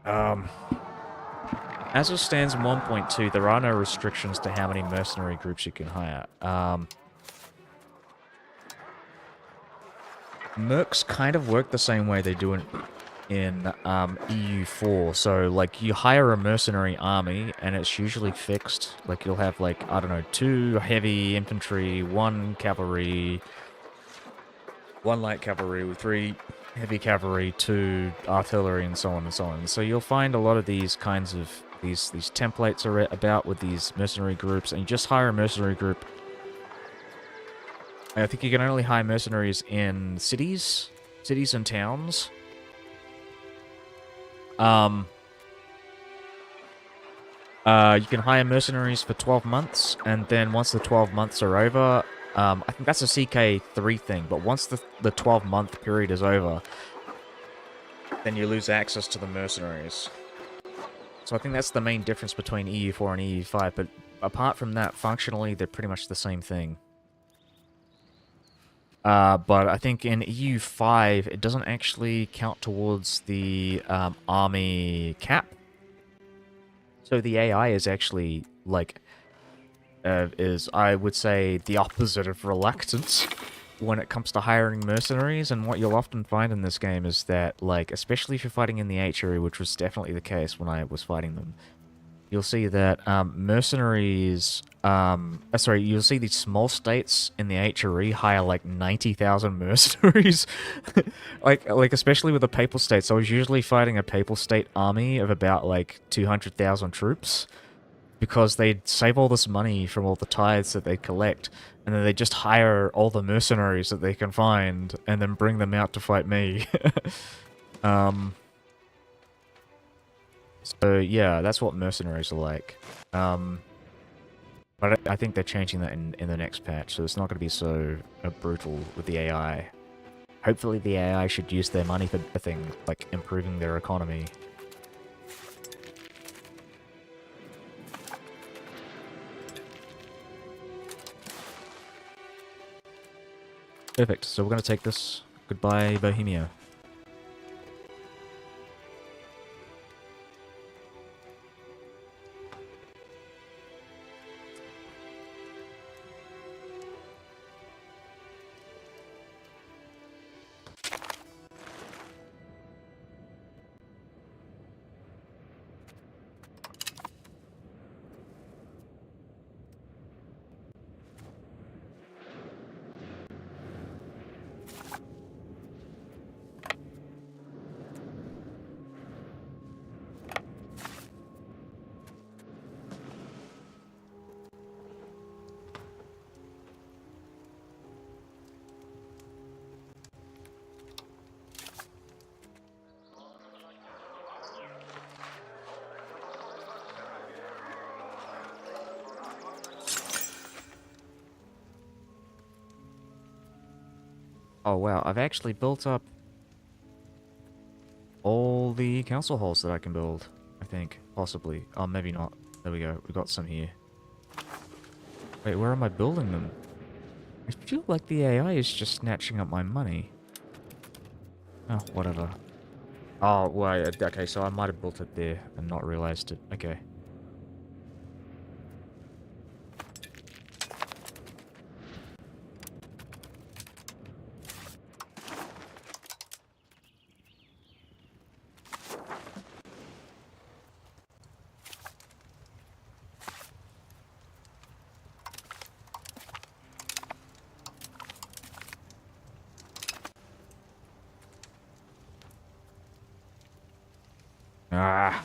um, as it stands in 1.2, there are no restrictions to how many mercenary groups you can hire. Mercs kind of work the same way they do in EU4. So, like, you hire a mercenary army, and it's usually fixed. Like, you'll have, like, I don't know, 2 heavy infantry, 1 cavalry, 1 light cavalry, 3 heavy cavalry, 2 artillery, and so on and so on. So you'll find a lot of these kinds of, these templates are about with these mercenary groups, and you just hire a mercenary group. I think you can only hire mercenaries in cities and towns. You can hire mercenaries for 12 months, and then once the 12 months are over, I think that's a CK3 thing, but once the 12-month period is over, then you lose access to the mercenaries. So I think that's the main difference between EU4 and EU5, but apart from that, functionally, they're pretty much the same thing. But I think in EU5, it doesn't actually count towards the army cap. So the AI is actually, like, is, I would say, the opposite of reluctant when it comes to hiring mercenaries. And what you'll often find in this game is that, like, especially if you're fighting in the H area, which was definitely the case when I was fighting them, you'll see that mercenaries, sorry, you'll see these small states in the HRE hire like 90,000 mercenaries. like especially with the Papal States. I was usually fighting a Papal State army of about like 200,000 troops, because they'd save all this money from all the tithes that they collect, and then they just hire all the mercenaries that they can find, and then bring them out to fight me. So yeah, that's what mercenaries are like. But I think they're changing that in the next patch, so it's not going to be so brutal with the AI. Hopefully the AI should use their money for things like improving their economy. Perfect, so we're going to take this. Goodbye, Bohemia. Oh wow, I've actually built up all the council halls that I can build, I think. Possibly. Oh, maybe not. There we go. We got some here. Wait, where am I building them? I feel like the AI is just snatching up my money. Oh, whatever. Oh, well, okay, so I might have built it there and not realized it. Okay. Ah.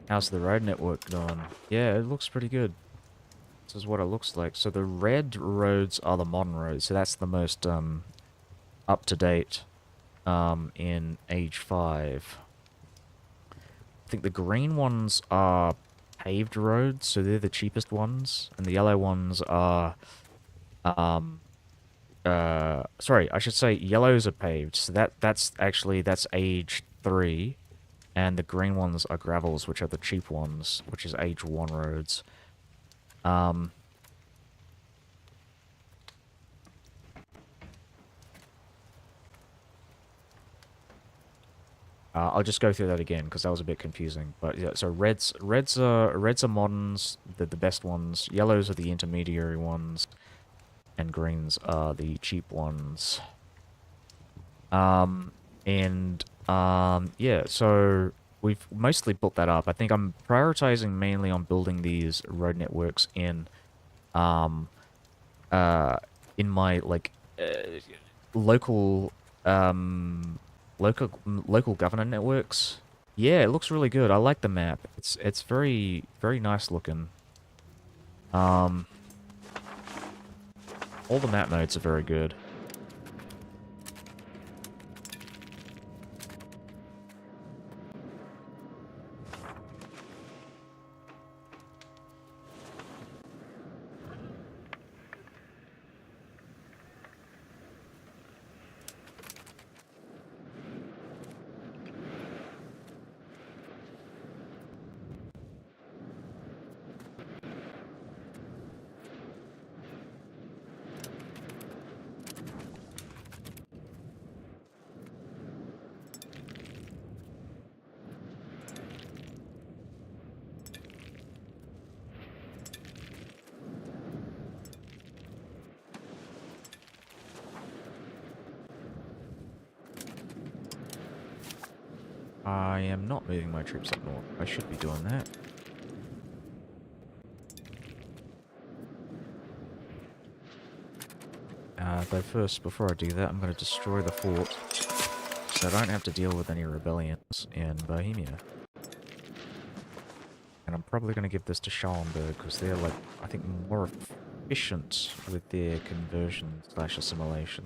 How's the road network going? Yeah, it looks pretty good. This is what it looks like. So the red roads are the modern roads. So that's the most up-to-date in Age 5. I think the green ones are paved roads, so they're the cheapest ones, and the yellow ones are sorry, I should say yellows are paved. So that's age 3, and the green ones are gravels, which are the cheap ones, which is age 1 roads. Um, I'll just go through that again because that was a bit confusing. But yeah, so reds are moderns, the best ones. Yellows are the intermediary ones, and greens are the cheap ones. Um, yeah, so we've mostly built that up. I think I'm prioritizing mainly on building these road networks um, uh, in my like local local government networks. Yeah, it looks really good. I like the map. It's very nice looking. Um, all the map modes are very good. I am not moving my troops up north. I should be doing that. Though first, before I do that, I'm going to destroy the fort, so I don't have to deal with any rebellions in Bohemia. And I'm probably going to give this to Schallenberg, because they're, like, I think more efficient with their conversion / assimilation.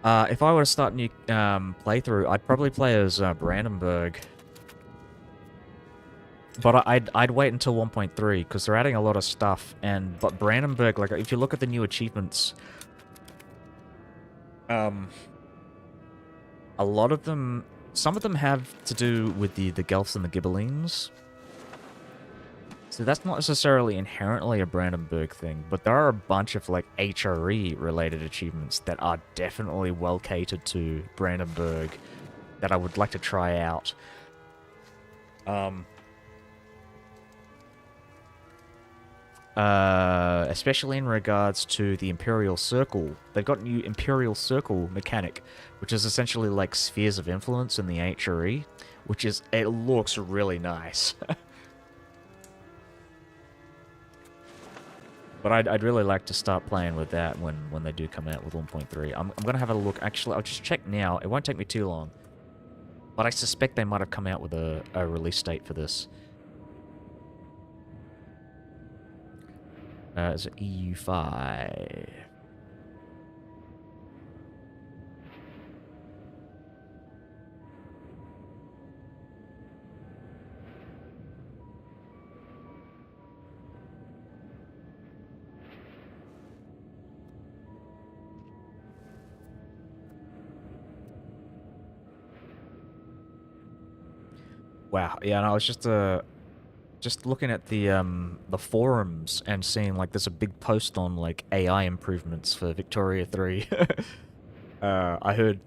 If I were to start a new playthrough, I'd probably play as Brandenburg. But I'd wait until 1.3 because they're adding a lot of stuff. But Brandenburg, like if you look at the new achievements, a lot of them, some of them have to do with the Guelphs and the Ghibellines. So that's not necessarily inherently a Brandenburg thing, but there are a bunch of like HRE related achievements that are definitely well catered to Brandenburg that I would like to try out. Especially in regards to the Imperial Circle. They've got new Imperial Circle mechanic, which is essentially like spheres of influence in the HRE, which is, it looks really nice. But I'd really like to start playing with that when they do come out with 1.3. I'm going to have a look. Actually, I'll just check now. It won't take me too long. But I suspect they might have come out with a release date for this. Is it EU5? Wow, yeah, and I was just looking at the forums and seeing like there's a big post on like AI improvements for Victoria 3. I heard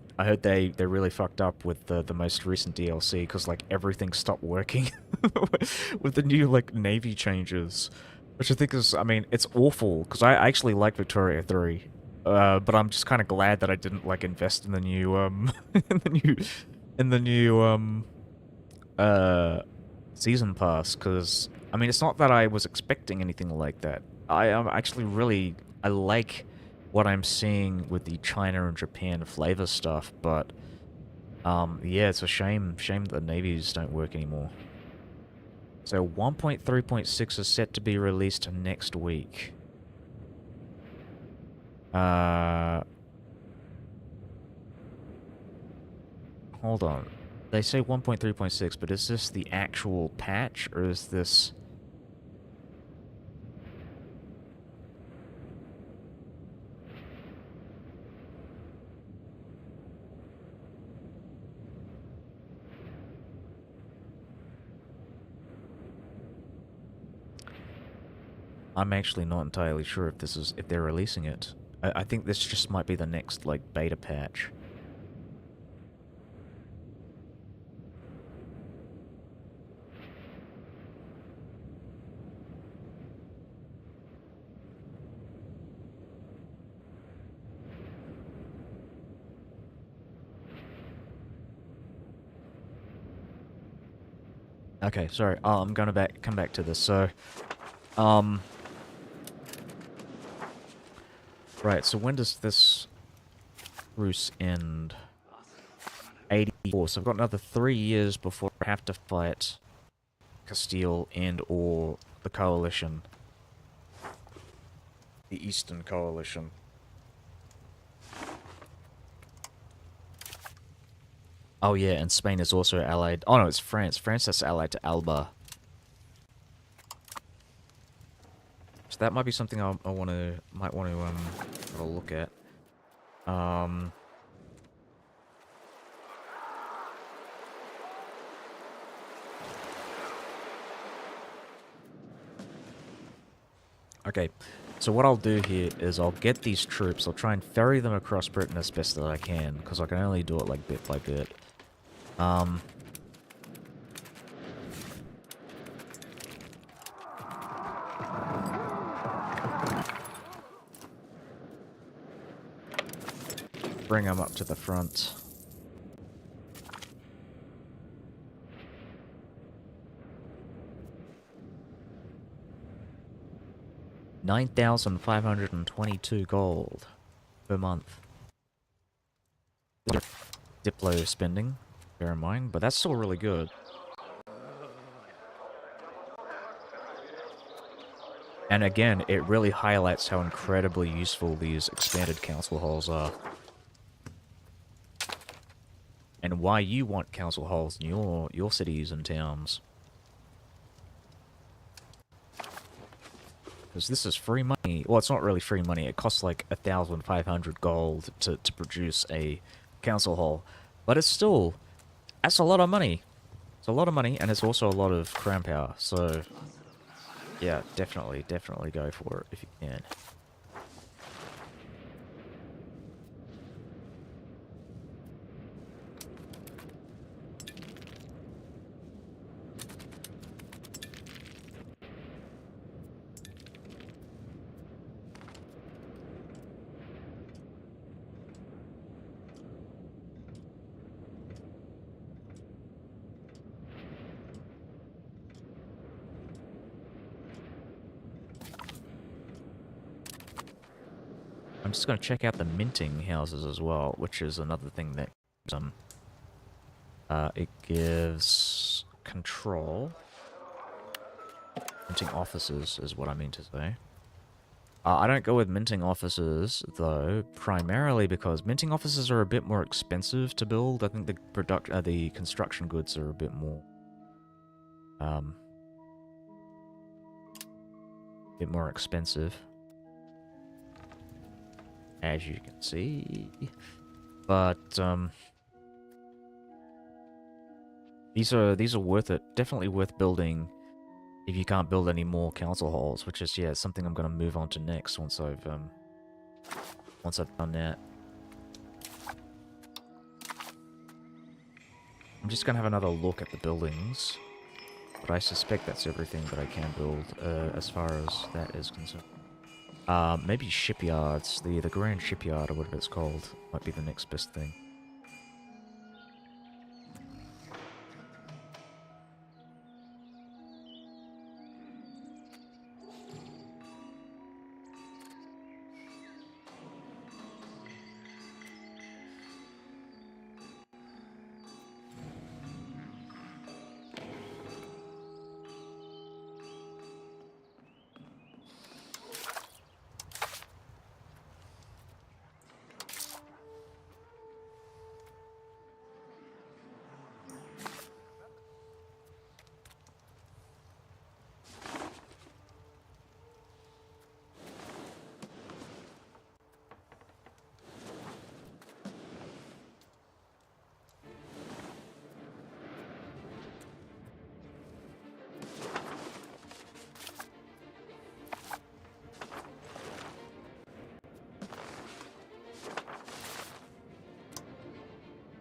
they really fucked up with the most recent DLC because like everything stopped working with the new like navy changes, which I think is, I mean, it's awful because I actually like Victoria 3. But I'm just kind of glad that I didn't like invest in the new in the new season pass, because I mean it's not that I was expecting anything like that. I am actually really, I like what I'm seeing with the China and Japan flavor stuff, but yeah, it's a shame that the navies don't work anymore. So 1.3.6 is set to be released next week. Hold on. They say 1.3.6, but is this the actual patch, or is this... I'm actually not entirely sure if this is, if they're releasing it. I think this just might be the next, like, beta patch. Okay, sorry. I'm gonna come back to this. So, right. So when does this truce end? 84. So I've got another 3 years before I have to fight Castile and or the coalition, the Eastern Coalition. Oh yeah, and Spain is also allied. Oh no, it's France. France is allied to Alba. So that might be something might want to have a look at. Okay, so what I'll do here is I'll get these troops. I'll try and ferry them across Britain as best that I can, because I can only do it like bit by bit. Bring them up to the front. $9,522 gold per month. Diplo spending, bear in mind, but that's still really good. And again, it really highlights how incredibly useful these expanded council halls are. and why you want council halls in your cities and towns. Because this is free money. Well, it's not really free money. It costs like 1,500 gold to produce a council hall. But it's still... That's a lot of money. It's a lot of money, and it's also a lot of crown power. So, yeah, definitely go for it if you can. I'm just going to check out the minting houses as well, which is another thing that it gives control. Minting offices is what I mean to say. I don't go with minting offices though, primarily because minting offices are a bit more expensive to build. I think the construction goods are a bit more expensive, as you can see. But these are worth it. Definitely worth building if you can't build any more council halls, which is something I'm going to move on to next once I've done that. I'm just going to have another look at the buildings, but I suspect that's everything that I can build as far as that is concerned. Maybe shipyards, the Grand Shipyard or whatever it's called, might be the next best thing.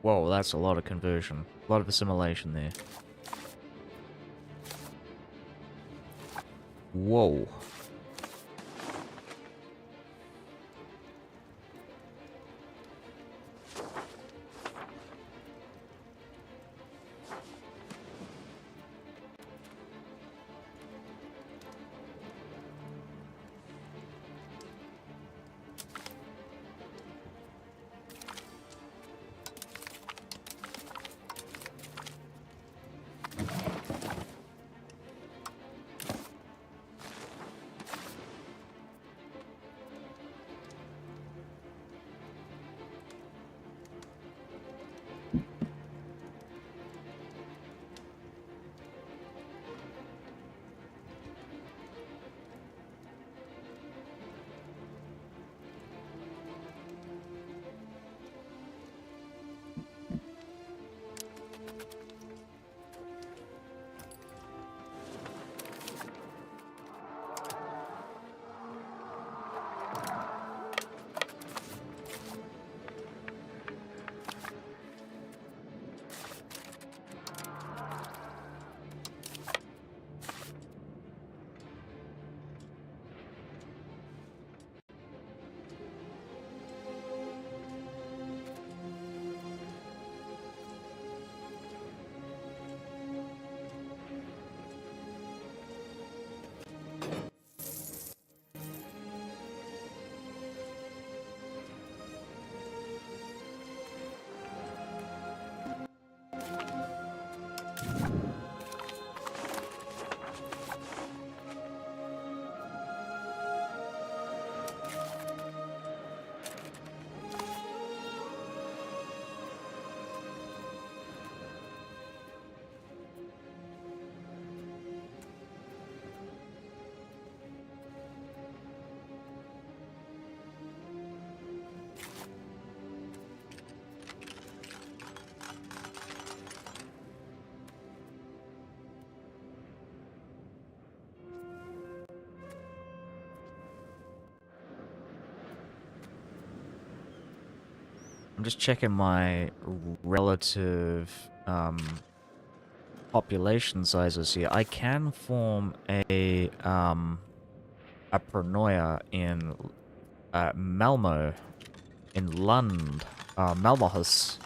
Whoa, that's a lot of conversion. A lot of assimilation there. Whoa. just checking my relative population sizes here. I can form a paranoia in Malmo, in Lund, Malmohus.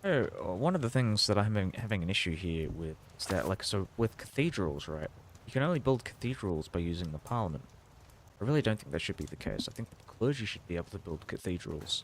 Oh, one of the things that I'm having an issue here with is that, like, so with cathedrals, right? You can only build cathedrals by using the parliament. I really don't think that should be the case. I think the clergy should be able to build cathedrals.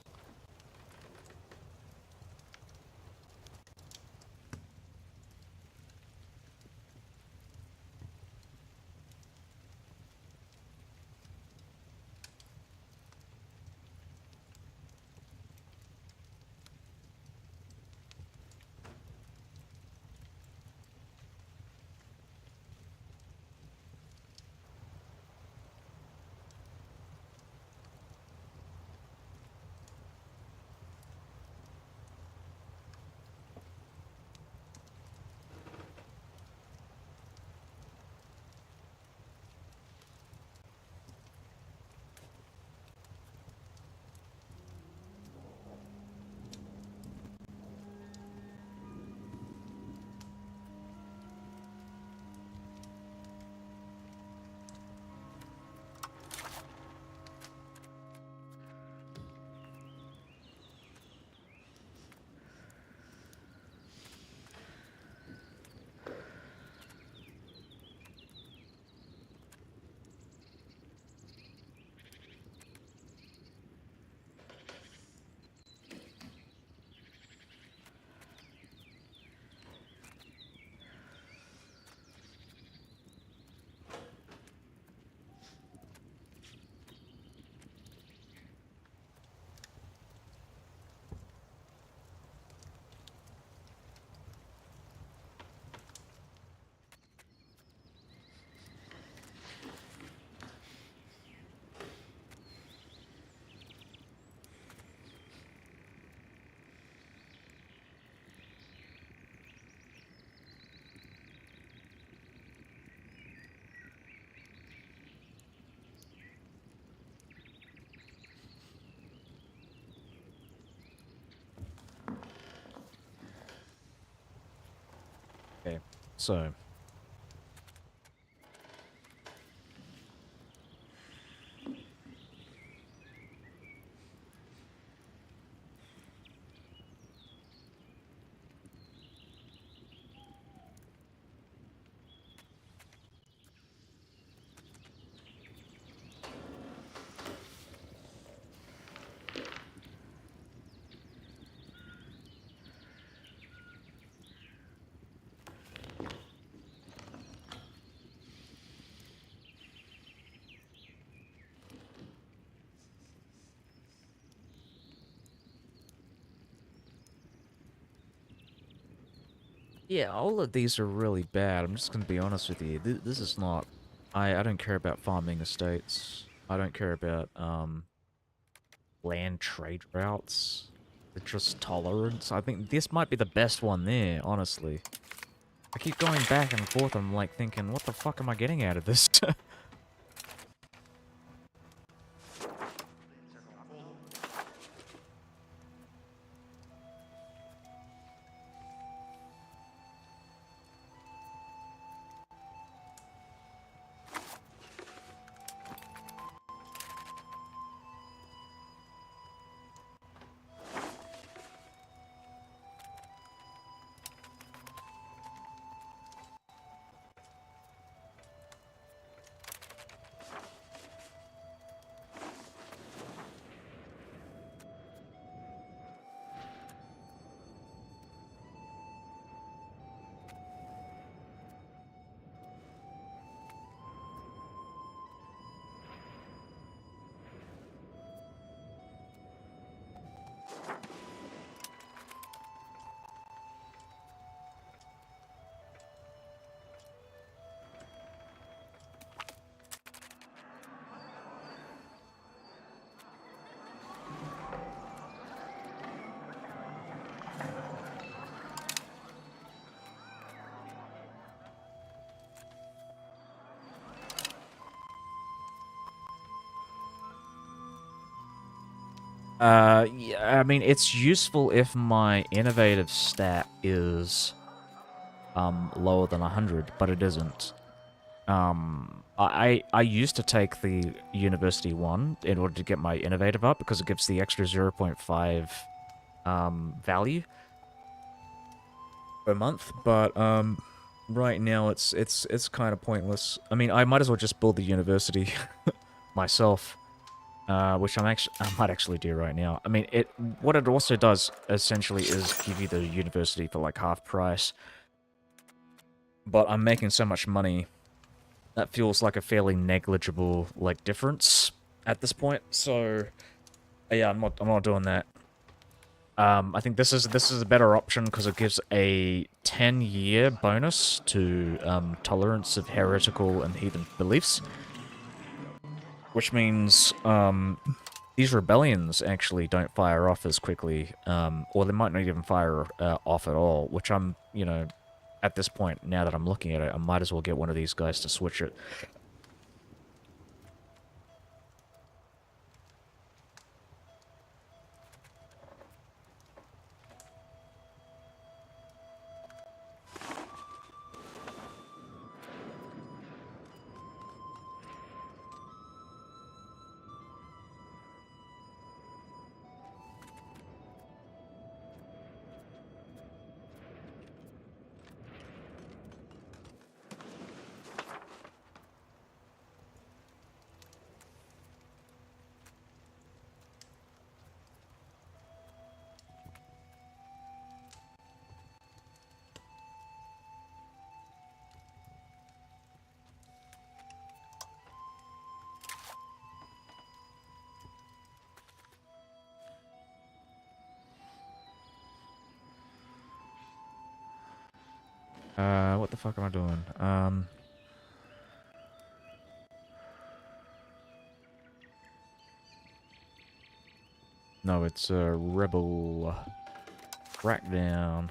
So, yeah, all of these are really bad. I'm just gonna be honest with you. This is not. I don't care about farming estates. I don't care about land trade routes. Just tolerance. I think this might be the best one there, honestly. I keep going back and forth. I'm like thinking, what the fuck am I getting out of this? Yeah, I mean, it's useful if my innovative stat is lower than 100, but it isn't. I used to take the university one in order to get my innovative up because it gives the extra 0.5 value per month, but right now it's kind of pointless. I mean, I might as well just build the university myself. Which I might actually do right now. I mean, what it also does essentially is give you the university for like half price. But I'm making so much money that feels like a fairly negligible like difference at this point. So yeah, I'm not doing that. I think this is a better option because it gives a 10-year bonus to tolerance of heretical and heathen beliefs, which means these rebellions actually don't fire off as quickly, or they might not even fire off at all, which I'm, at this point, now that I'm looking at it, I might as well get one of these guys to switch it. What the fuck am I doing? No, it's a rebel crackdown.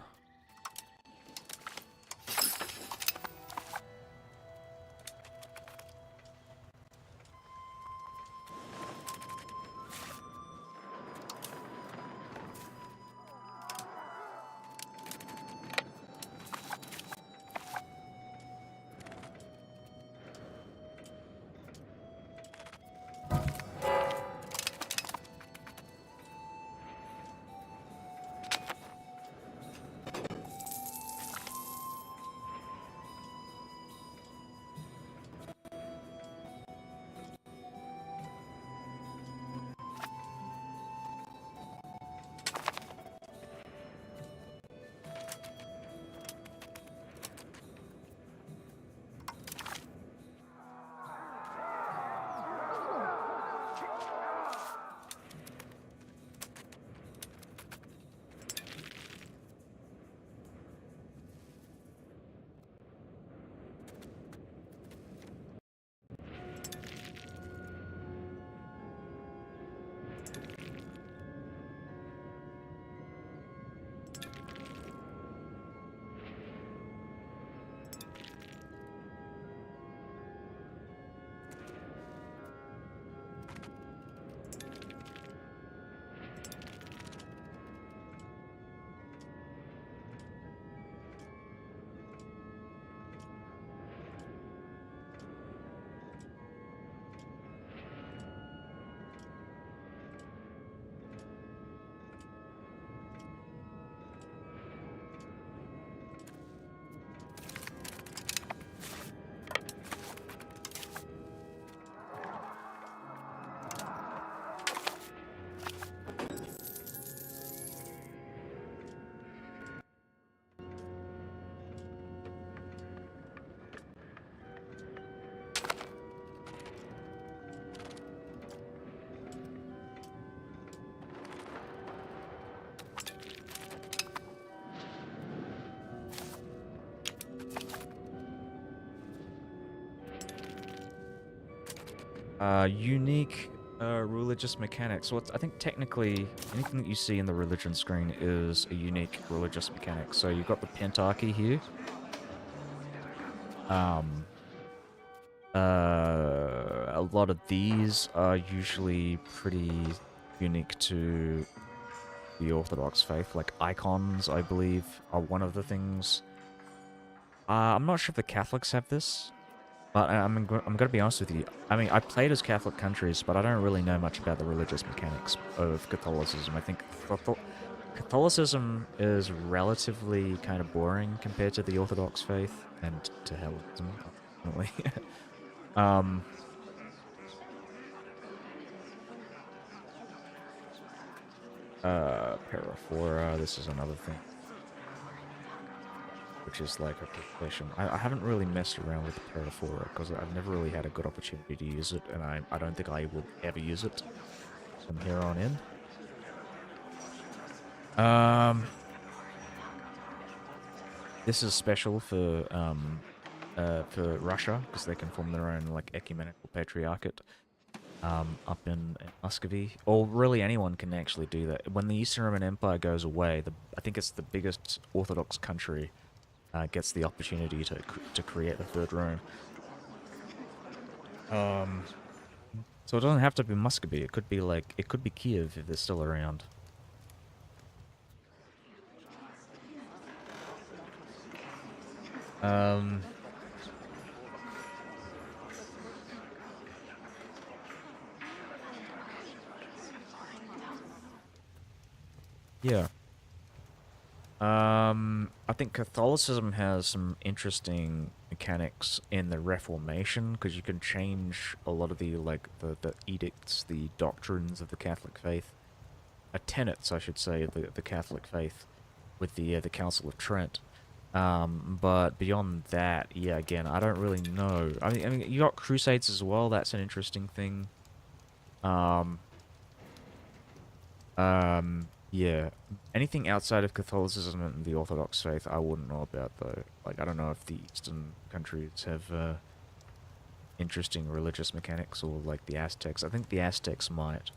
Unique religious mechanics. So I think technically anything that you see in the religion screen is a unique religious mechanic. So you've got the pentarchy here. Um, a lot of these are usually pretty unique to the Orthodox faith. Like icons, I believe, are one of the things. I'm not sure if the Catholics have this. But I'm gonna be honest with you. I mean, I played as Catholic countries, but I don't really know much about the religious mechanics of Catholicism. I think Catholicism is relatively kind of boring compared to the Orthodox faith and to Hellenism, ultimately. um, Paraphora. This is another thing, which is like a profession. I haven't really messed around with the Paraphora because I've never really had a good opportunity to use it, and I don't think I will ever use it from here on in. This is special for Russia because they can form their own like ecumenical patriarchate up in Muscovy. Or really anyone can actually do that. When the Eastern Roman Empire goes away, I think it's the biggest Orthodox country gets the opportunity to create the third Rome. Um, so it doesn't have to be Muscovy. It could be Kiev if they're still around. Um, yeah. I think Catholicism has some interesting mechanics in the Reformation because you can change a lot of the edicts, the doctrines of the Catholic faith, tenets, I should say, of the Catholic faith with the Council of Trent. But beyond that, yeah, again, I don't really know. I mean, you got Crusades as well. That's an interesting thing. Um, yeah. Anything outside of Catholicism and the Orthodox faith, I wouldn't know about though. Like, I don't know if the Eastern countries have interesting religious mechanics or like the Aztecs. I think the Aztecs might.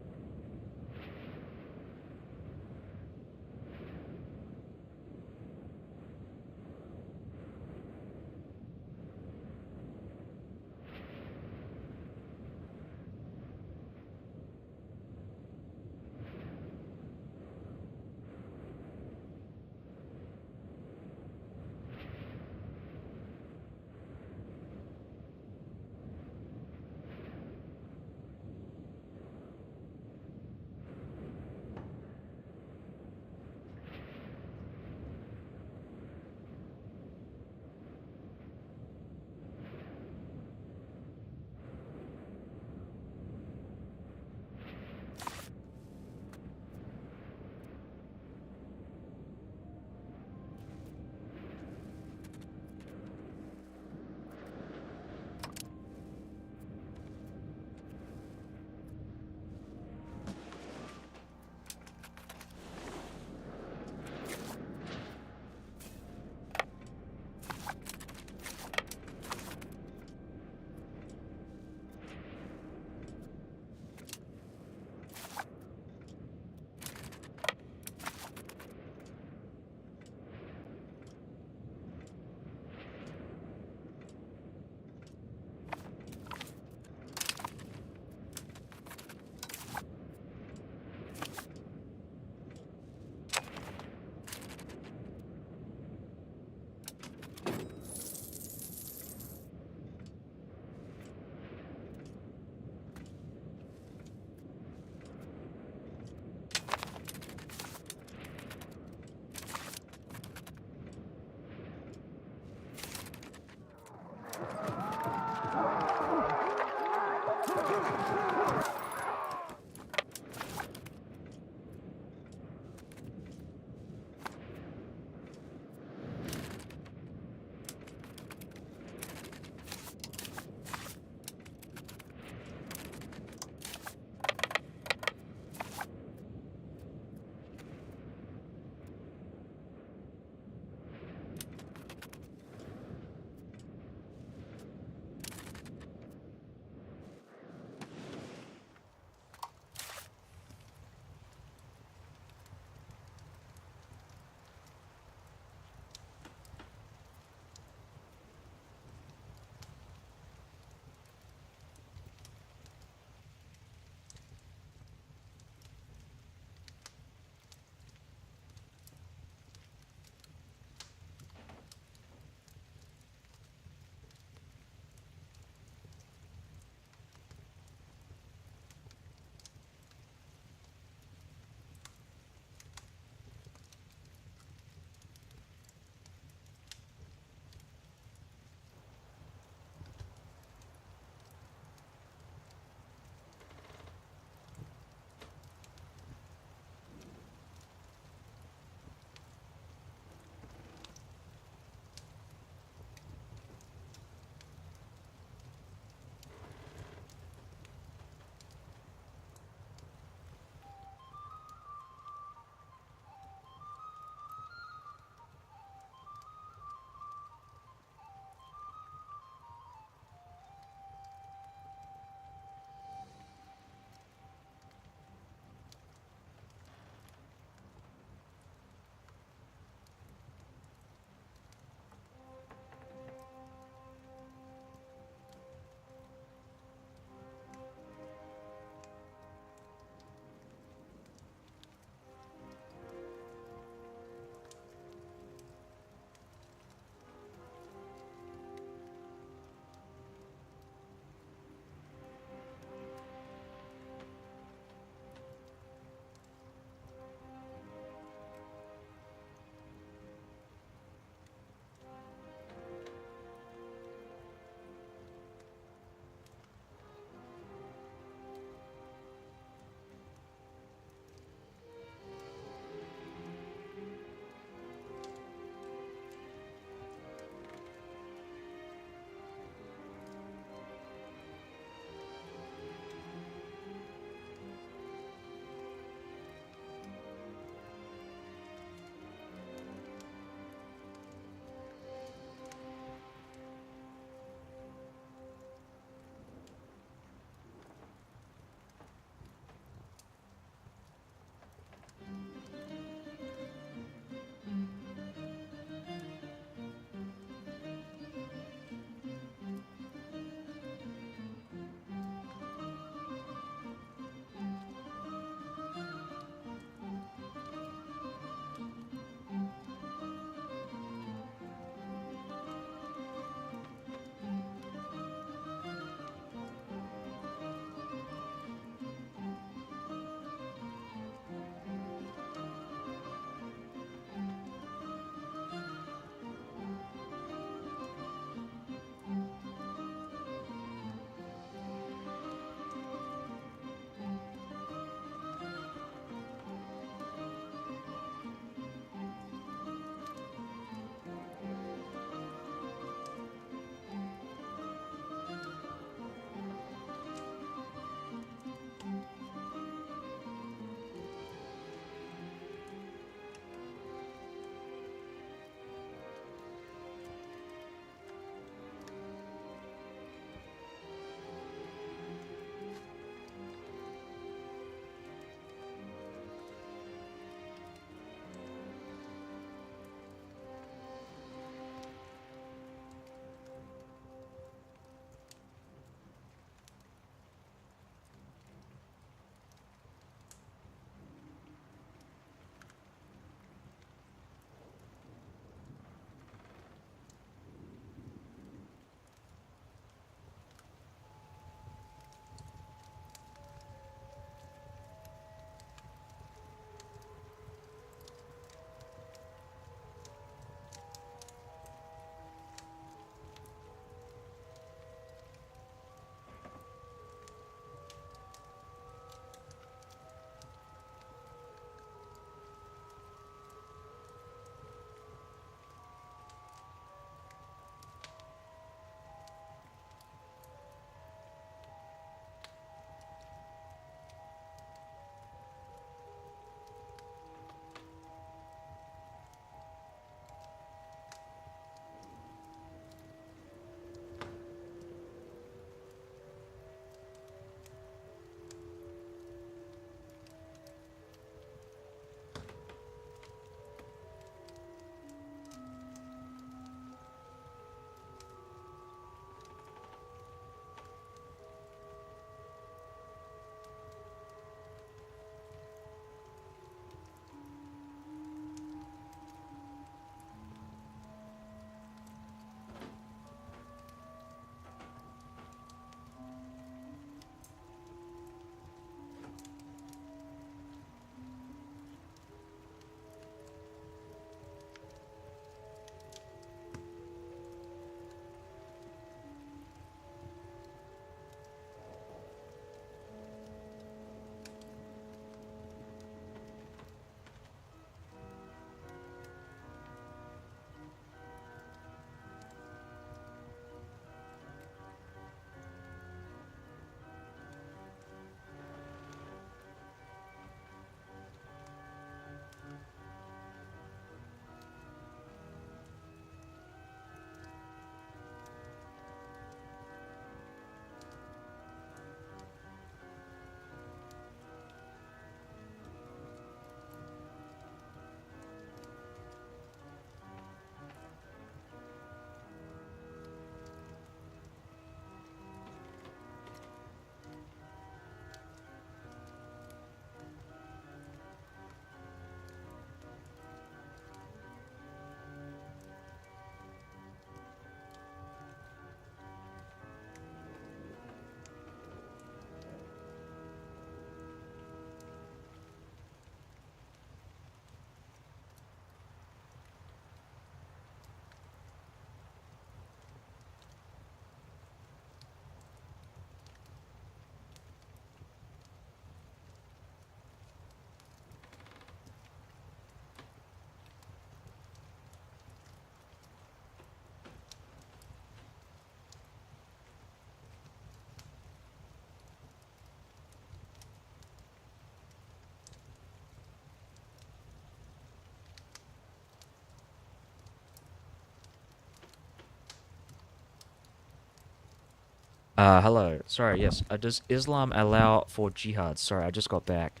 Hello. Sorry, yes. Does Islam allow for jihad? Sorry, I just got back.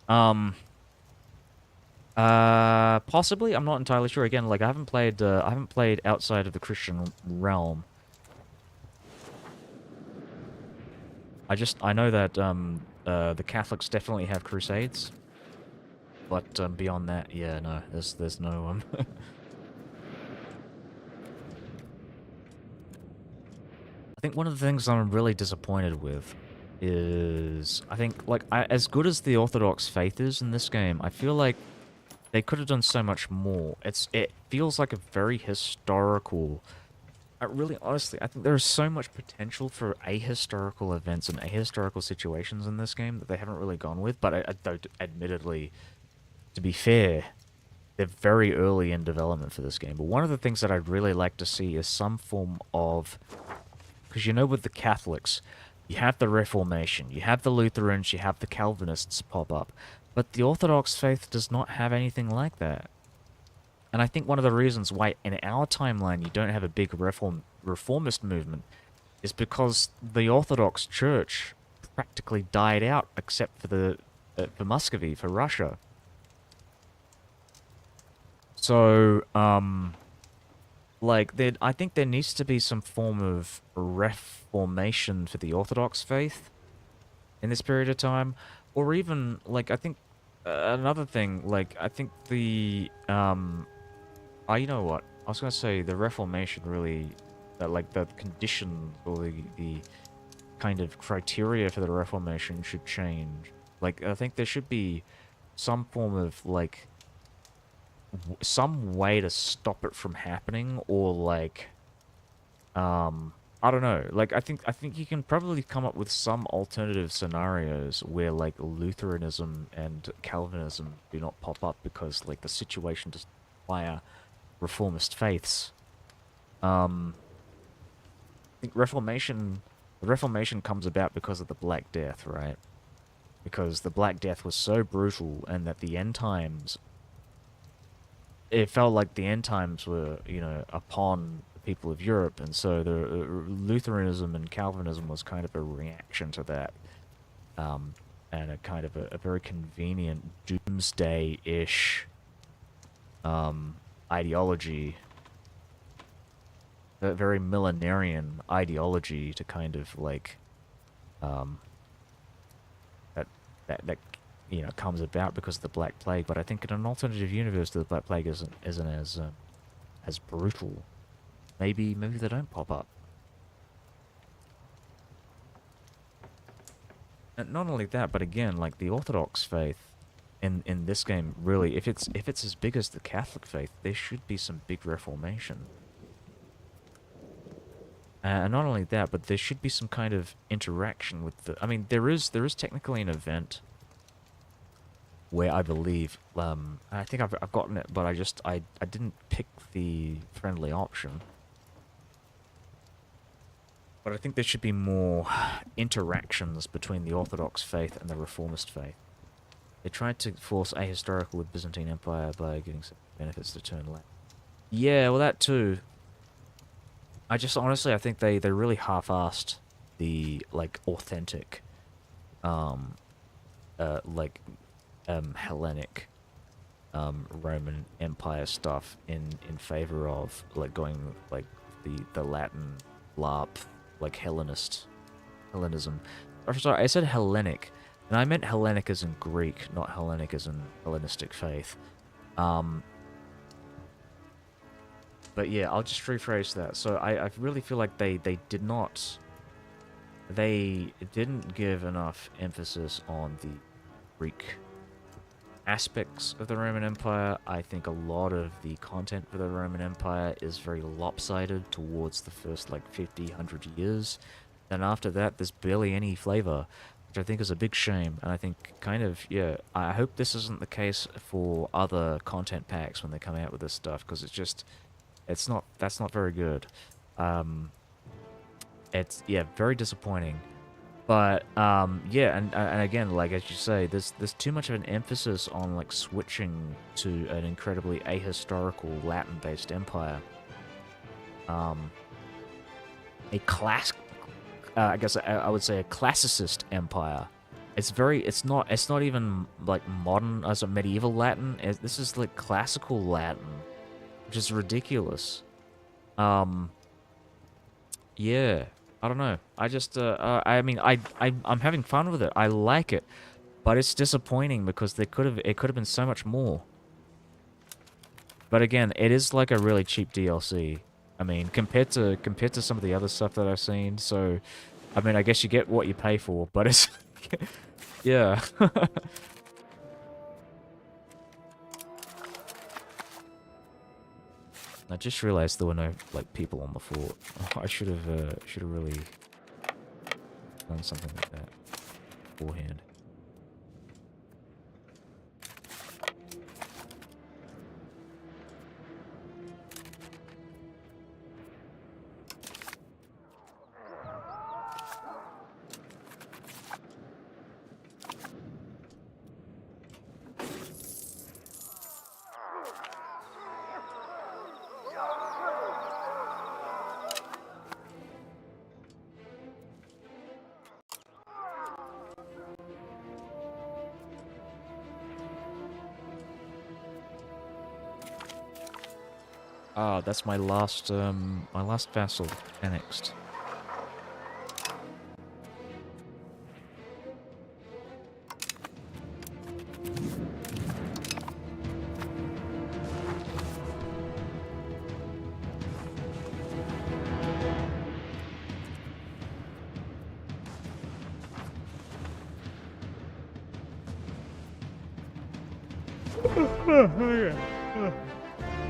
Um, possibly. I'm not entirely sure. Again, like I haven't played outside of the Christian realm. I know that the Catholics definitely have crusades, but beyond that, yeah, no, there's no I think one of the things I'm really disappointed with is I think like as good as the Orthodox faith is in this game, I feel like they could have done so much more. It feels like a very historical. I really honestly, I think there is so much potential for ahistorical events and ahistorical situations in this game that they haven't really gone with. But I don't, admittedly, to be fair, they're very early in development for this game. But one of the things that I'd really like to see is some form of, because you know, with the Catholics, you have the Reformation, you have the Lutherans, you have the Calvinists pop up, but the Orthodox faith does not have anything like that. And I think one of the reasons why in our timeline you don't have a big reformist movement is because the Orthodox Church practically died out, except for the for Muscovy, for Russia. So, like, I think there needs to be some form of reformation for the Orthodox faith in this period of time, or even like I think another thing, like I think you know what? I was gonna say the Reformation really, like the conditions or the kind of criteria for the Reformation should change. Like I think there should be some form of like some way to stop it from happening, or like I don't know. Like I think you can probably come up with some alternative scenarios where like Lutheranism and Calvinism do not pop up because like the situation doesn't require reformist faiths. Um, I think the Reformation comes about because of the Black Death, right? Because the Black Death was so brutal, and that the end times, it felt like the end times were, you know, upon the people of Europe, and so the Lutheranism and Calvinism was kind of a reaction to that, and a kind of a very convenient doomsday-ish ideology, a very millenarian ideology to kind of like um, that that you know comes about because of the Black Plague. But I think in an alternative universe, the Black Plague isn't as brutal. Maybe they don't pop up. And not only that, but again, like the Orthodox faith in this game, really, if it's as big as the Catholic faith, there should be some big reformation. And not only that, but there should be some kind of interaction with the. I mean, there is technically an event where I believe, I think I've gotten it, but I didn't pick the friendly option. But I think there should be more interactions between the Orthodox faith and the Reformist faith. They tried to force ahistorical with Byzantine Empire by giving some benefits to turn left. Yeah, well that too. I just honestly I think they really half-assed the like authentic um like Hellenic Roman Empire stuff in favor of like going like the Latin LARP like Hellenism. Or sorry, I said Hellenic, and I meant Hellenic as in Greek, not Hellenic as in Hellenistic faith. Um, but yeah, I'll just rephrase that. So I really feel like they didn't give enough emphasis on the Greek aspects of the Roman Empire. I think a lot of the content for the Roman Empire is very lopsided towards the first like 50, 100 years. Then after that, there's barely any flavor, which I think is a big shame. And I think kind of, yeah, I hope this isn't the case for other content packs when they come out with this stuff, because that's not very good. Um, it's, yeah, very disappointing. But yeah, and again, like as you say, there's too much of an emphasis on like switching to an incredibly ahistorical Latin-based empire. Um, a I guess I would say a classicist empire. It's not even like modern as a medieval Latin. This is like classical Latin, which is ridiculous. Um, yeah, I don't know. I just, I mean, I'm having fun with it. I like it, but it's disappointing because it could have been so much more. But again, it is like a really cheap DLC. I mean, compared to some of the other stuff that I've seen. So, I mean, I guess you get what you pay for, but it's, yeah. I just realized there were no like people on the fort. Oh, I should have really done something like that beforehand. Ah, that's my last vassal annexed.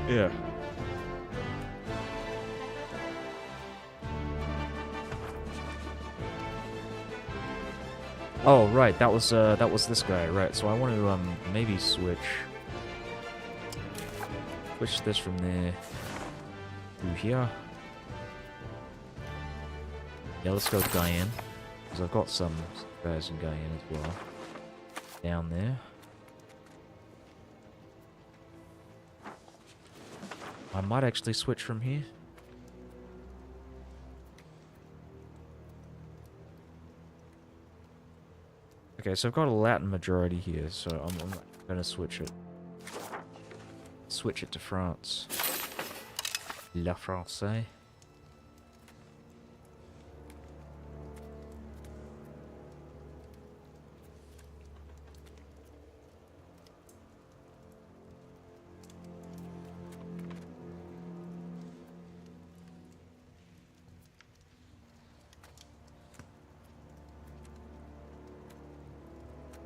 Yeah. Oh, right, that was this guy, right? So I want to maybe switch this from there to here. Yeah, let's go Guyenne, because I've got some guys in Guyenne as well down there. I might actually switch from here. Okay, so I've got a Latin majority here, so I'm gonna switch it. Switch it to France. La Français.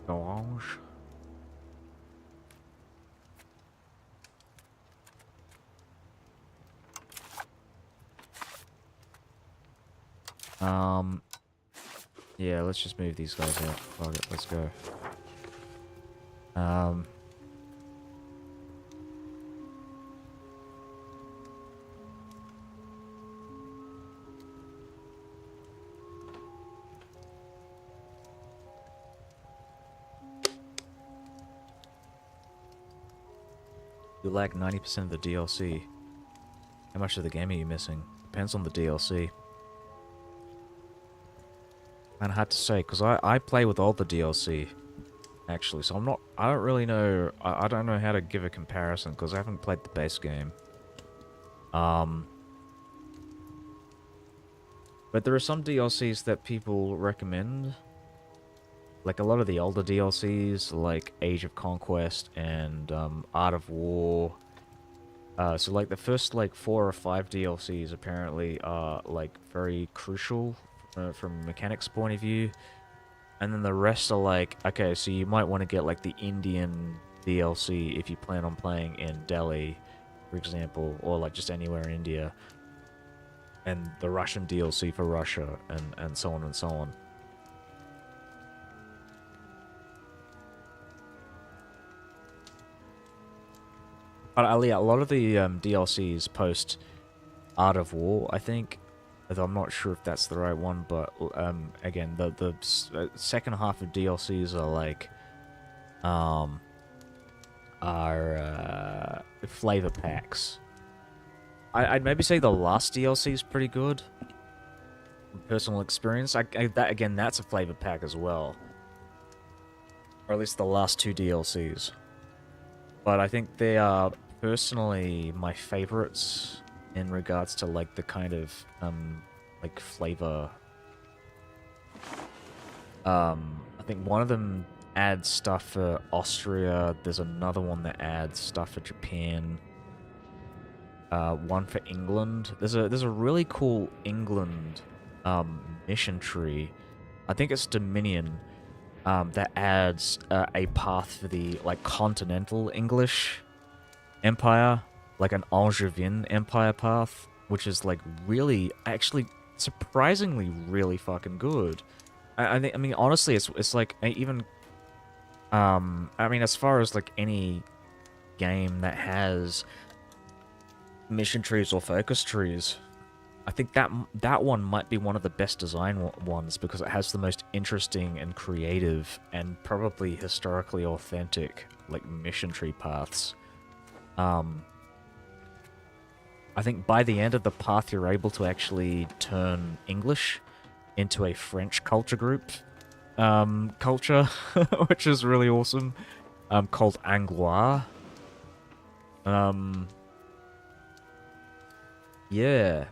Orange. Yeah, let's just move these guys out. Fuck it, let's go. You lack 90% of the DLC. How much of the game are you missing? Depends on the DLC. Kinda hard to say, because I play with all the DLC, actually, so I don't really know, I don't know how to give a comparison, because I haven't played the base game. But there are some DLCs that people recommend. Like a lot of the older DLCs, like Age of Conquest and Art of War. So like the first like 4 or 5 DLCs apparently are like very crucial from a mechanics point of view. And then the rest are like, okay, so you might want to get like the Indian DLC if you plan on playing in Delhi, for example, or like just anywhere in India. And the Russian DLC for Russia, and so on and so on. But yeah, a lot of the DLCs post Art of War, I think. Although I'm not sure if that's the right one, but again, the second half of DLCs are like flavor packs. I'd maybe say the last DLC is pretty good, personal experience. That again, that's a flavor pack as well, or at least the last two DLCs. But I think they are personally my favorites in regards to like the kind of like flavor. I think one of them adds stuff for Austria. There's another one that adds stuff for Japan. One for England. There's a really cool England mission tree. I think it's Dominion. That adds a path for the like continental English empire, like an Angevin empire path, which is like really, actually, surprisingly, really fucking good. I mean, honestly, it's like even I mean, as far as like any game that has mission trees or focus trees, I think that one might be one of the best design ones because it has the most interesting and creative and probably historically authentic like mission tree paths. I think by the end of the path, you're able to actually turn English into a French culture group culture, which is really awesome. Called Anglois. Yeah.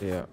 Yeah.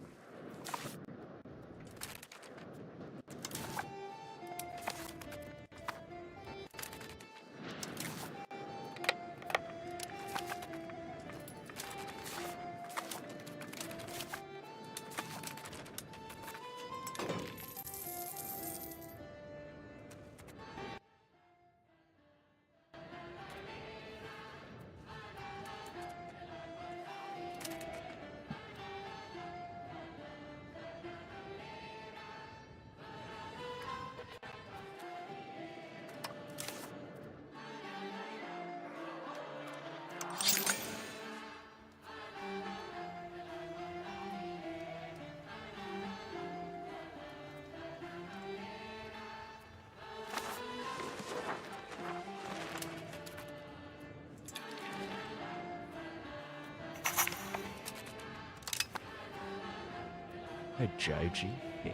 Hey, Joji. Yeah.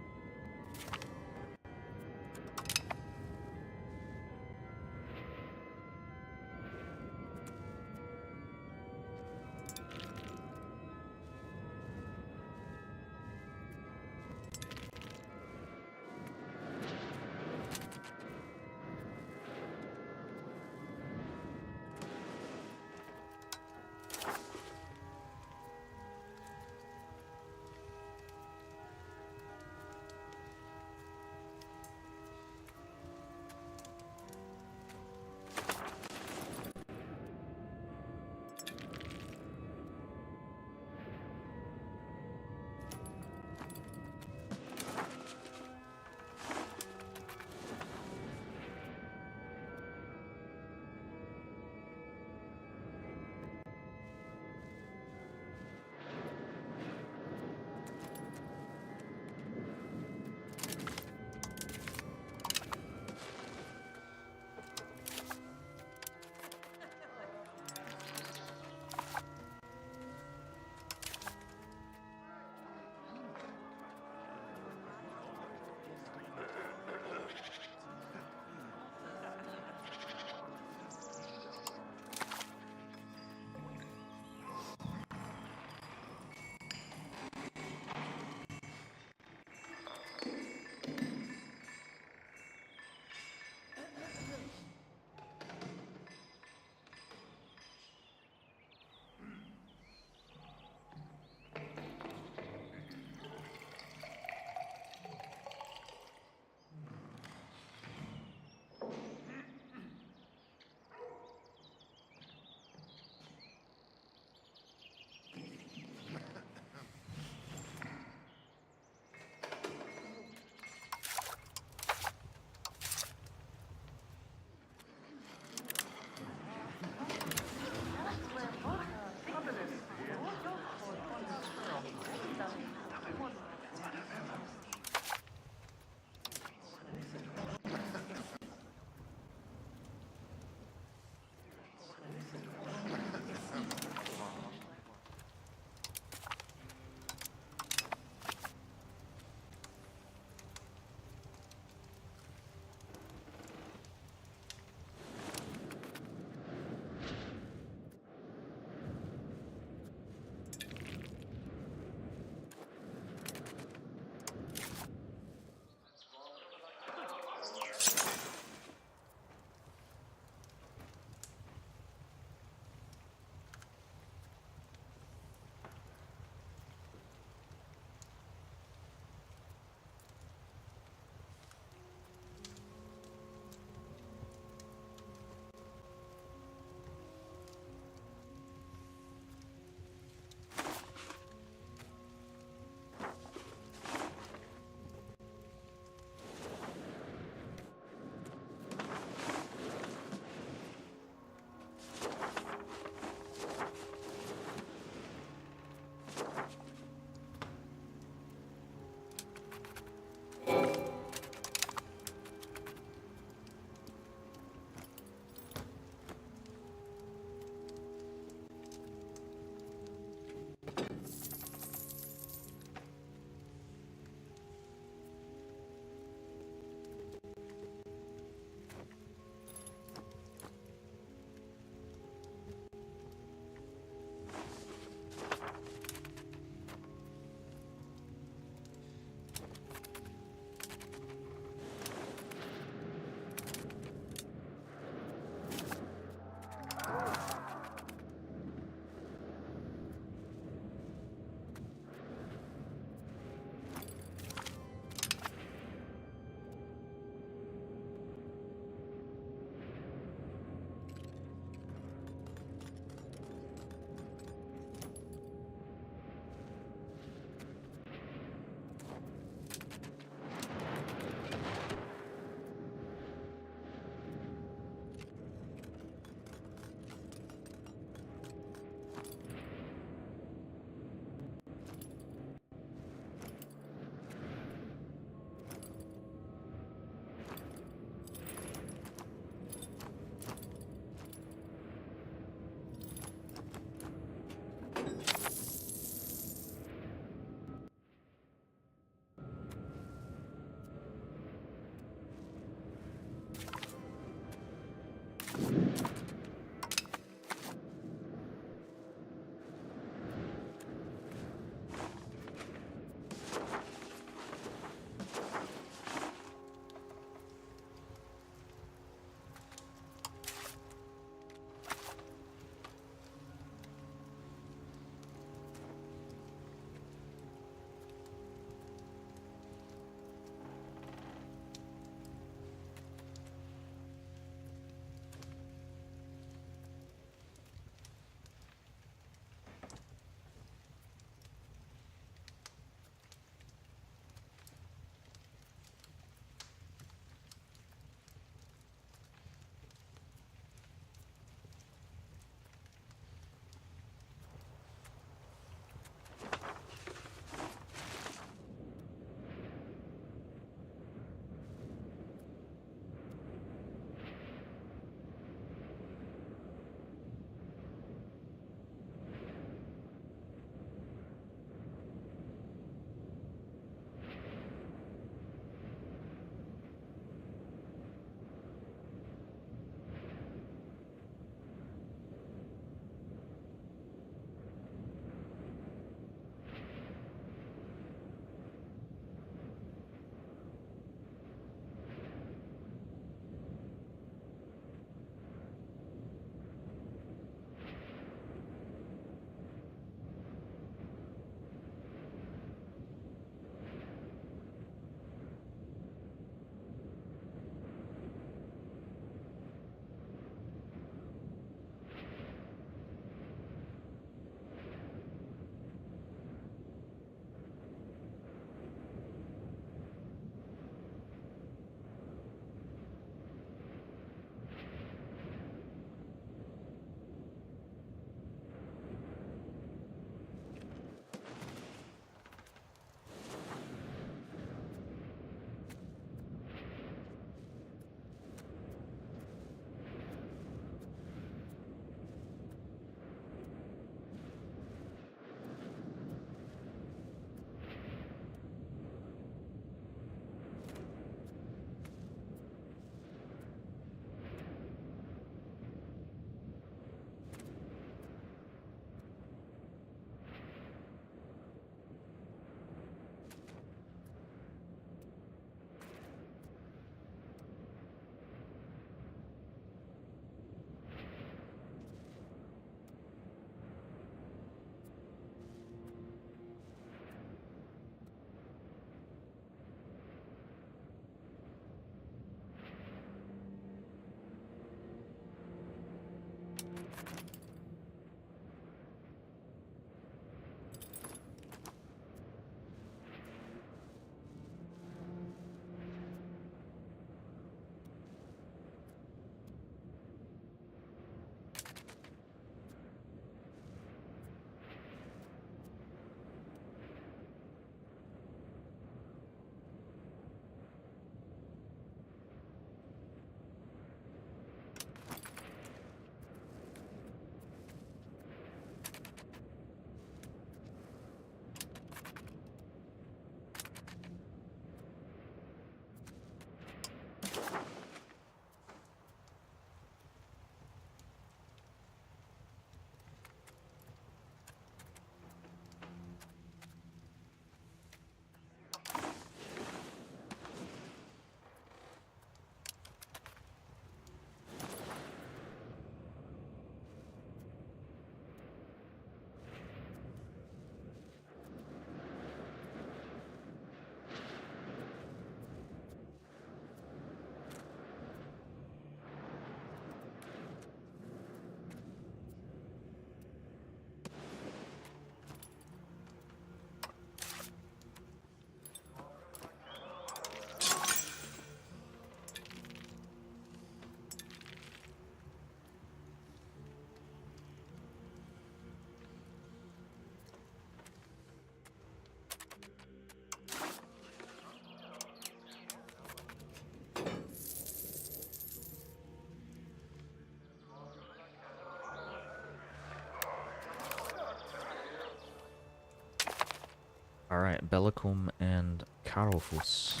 Alright, Bellicum and Carofus.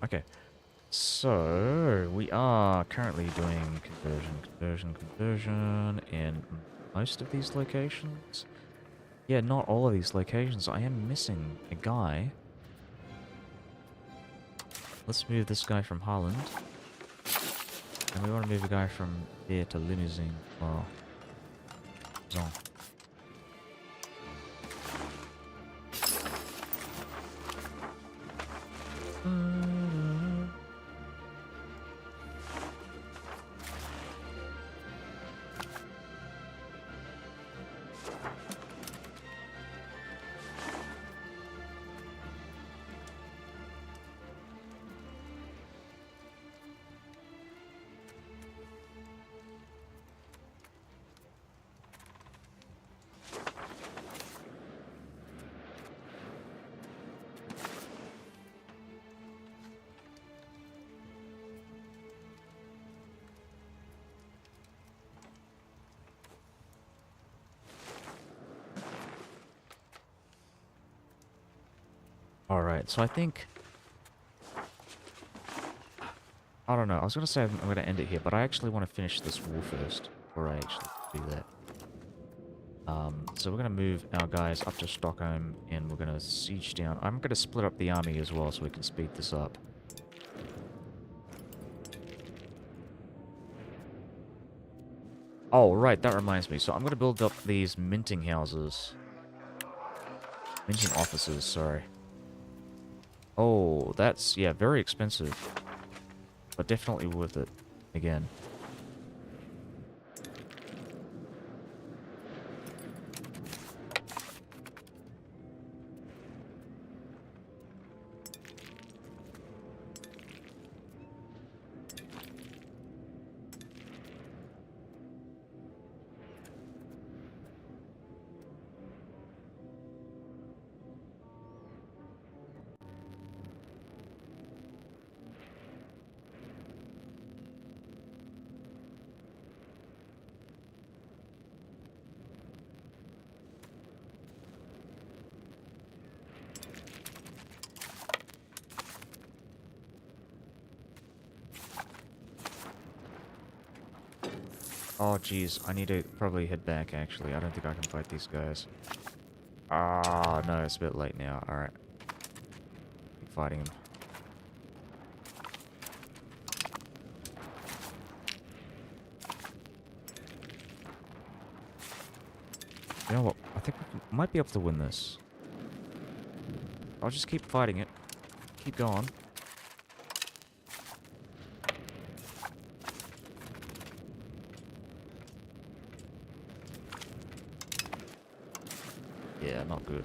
Okay. So, we are currently doing conversion in most of these locations. Yeah, not all of these locations. I am missing a guy. Let's move this guy from Holland. And we want to move a guy from here to Limousin. Well, Zon. Alright, so I think... I don't know, I was going to say I'm going to end it here, but I actually want to finish this war first, before I actually do that. So we're going to move our guys up to Stockholm, and we're going to siege down. I'm going to split up the army as well, so we can speed this up. Oh, right, that reminds me. So I'm going to build up these minting houses. Minting offices, sorry. Oh, that's, yeah, very expensive. But definitely worth it, again. Oh, jeez. I need to probably head back, actually. I don't think I can fight these guys. Ah, no, it's a bit late now. Alright. Keep fighting him. You know what? I think we might be able to win this. I'll just keep fighting it. Keep going. Yeah, not good.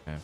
Okay.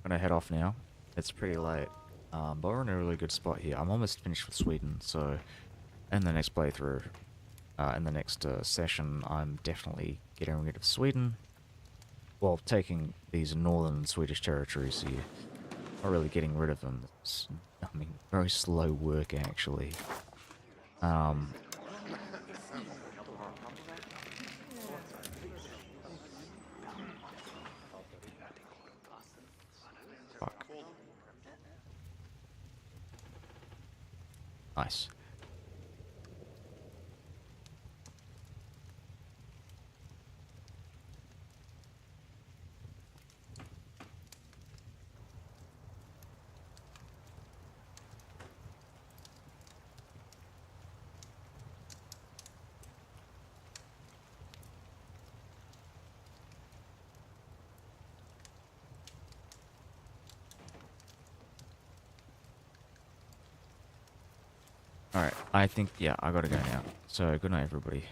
gonna head off now. It's pretty late, but we're in a really good spot here. I'm almost finished with Sweden, so in the next playthrough, in the next session, I'm definitely getting rid of Sweden. Well, taking these northern Swedish territories here. Not really getting rid of them. It's, I mean, very slow work, actually. Um, fuck. Nice. Alright, I think, yeah, I gotta go now. So, good night, everybody.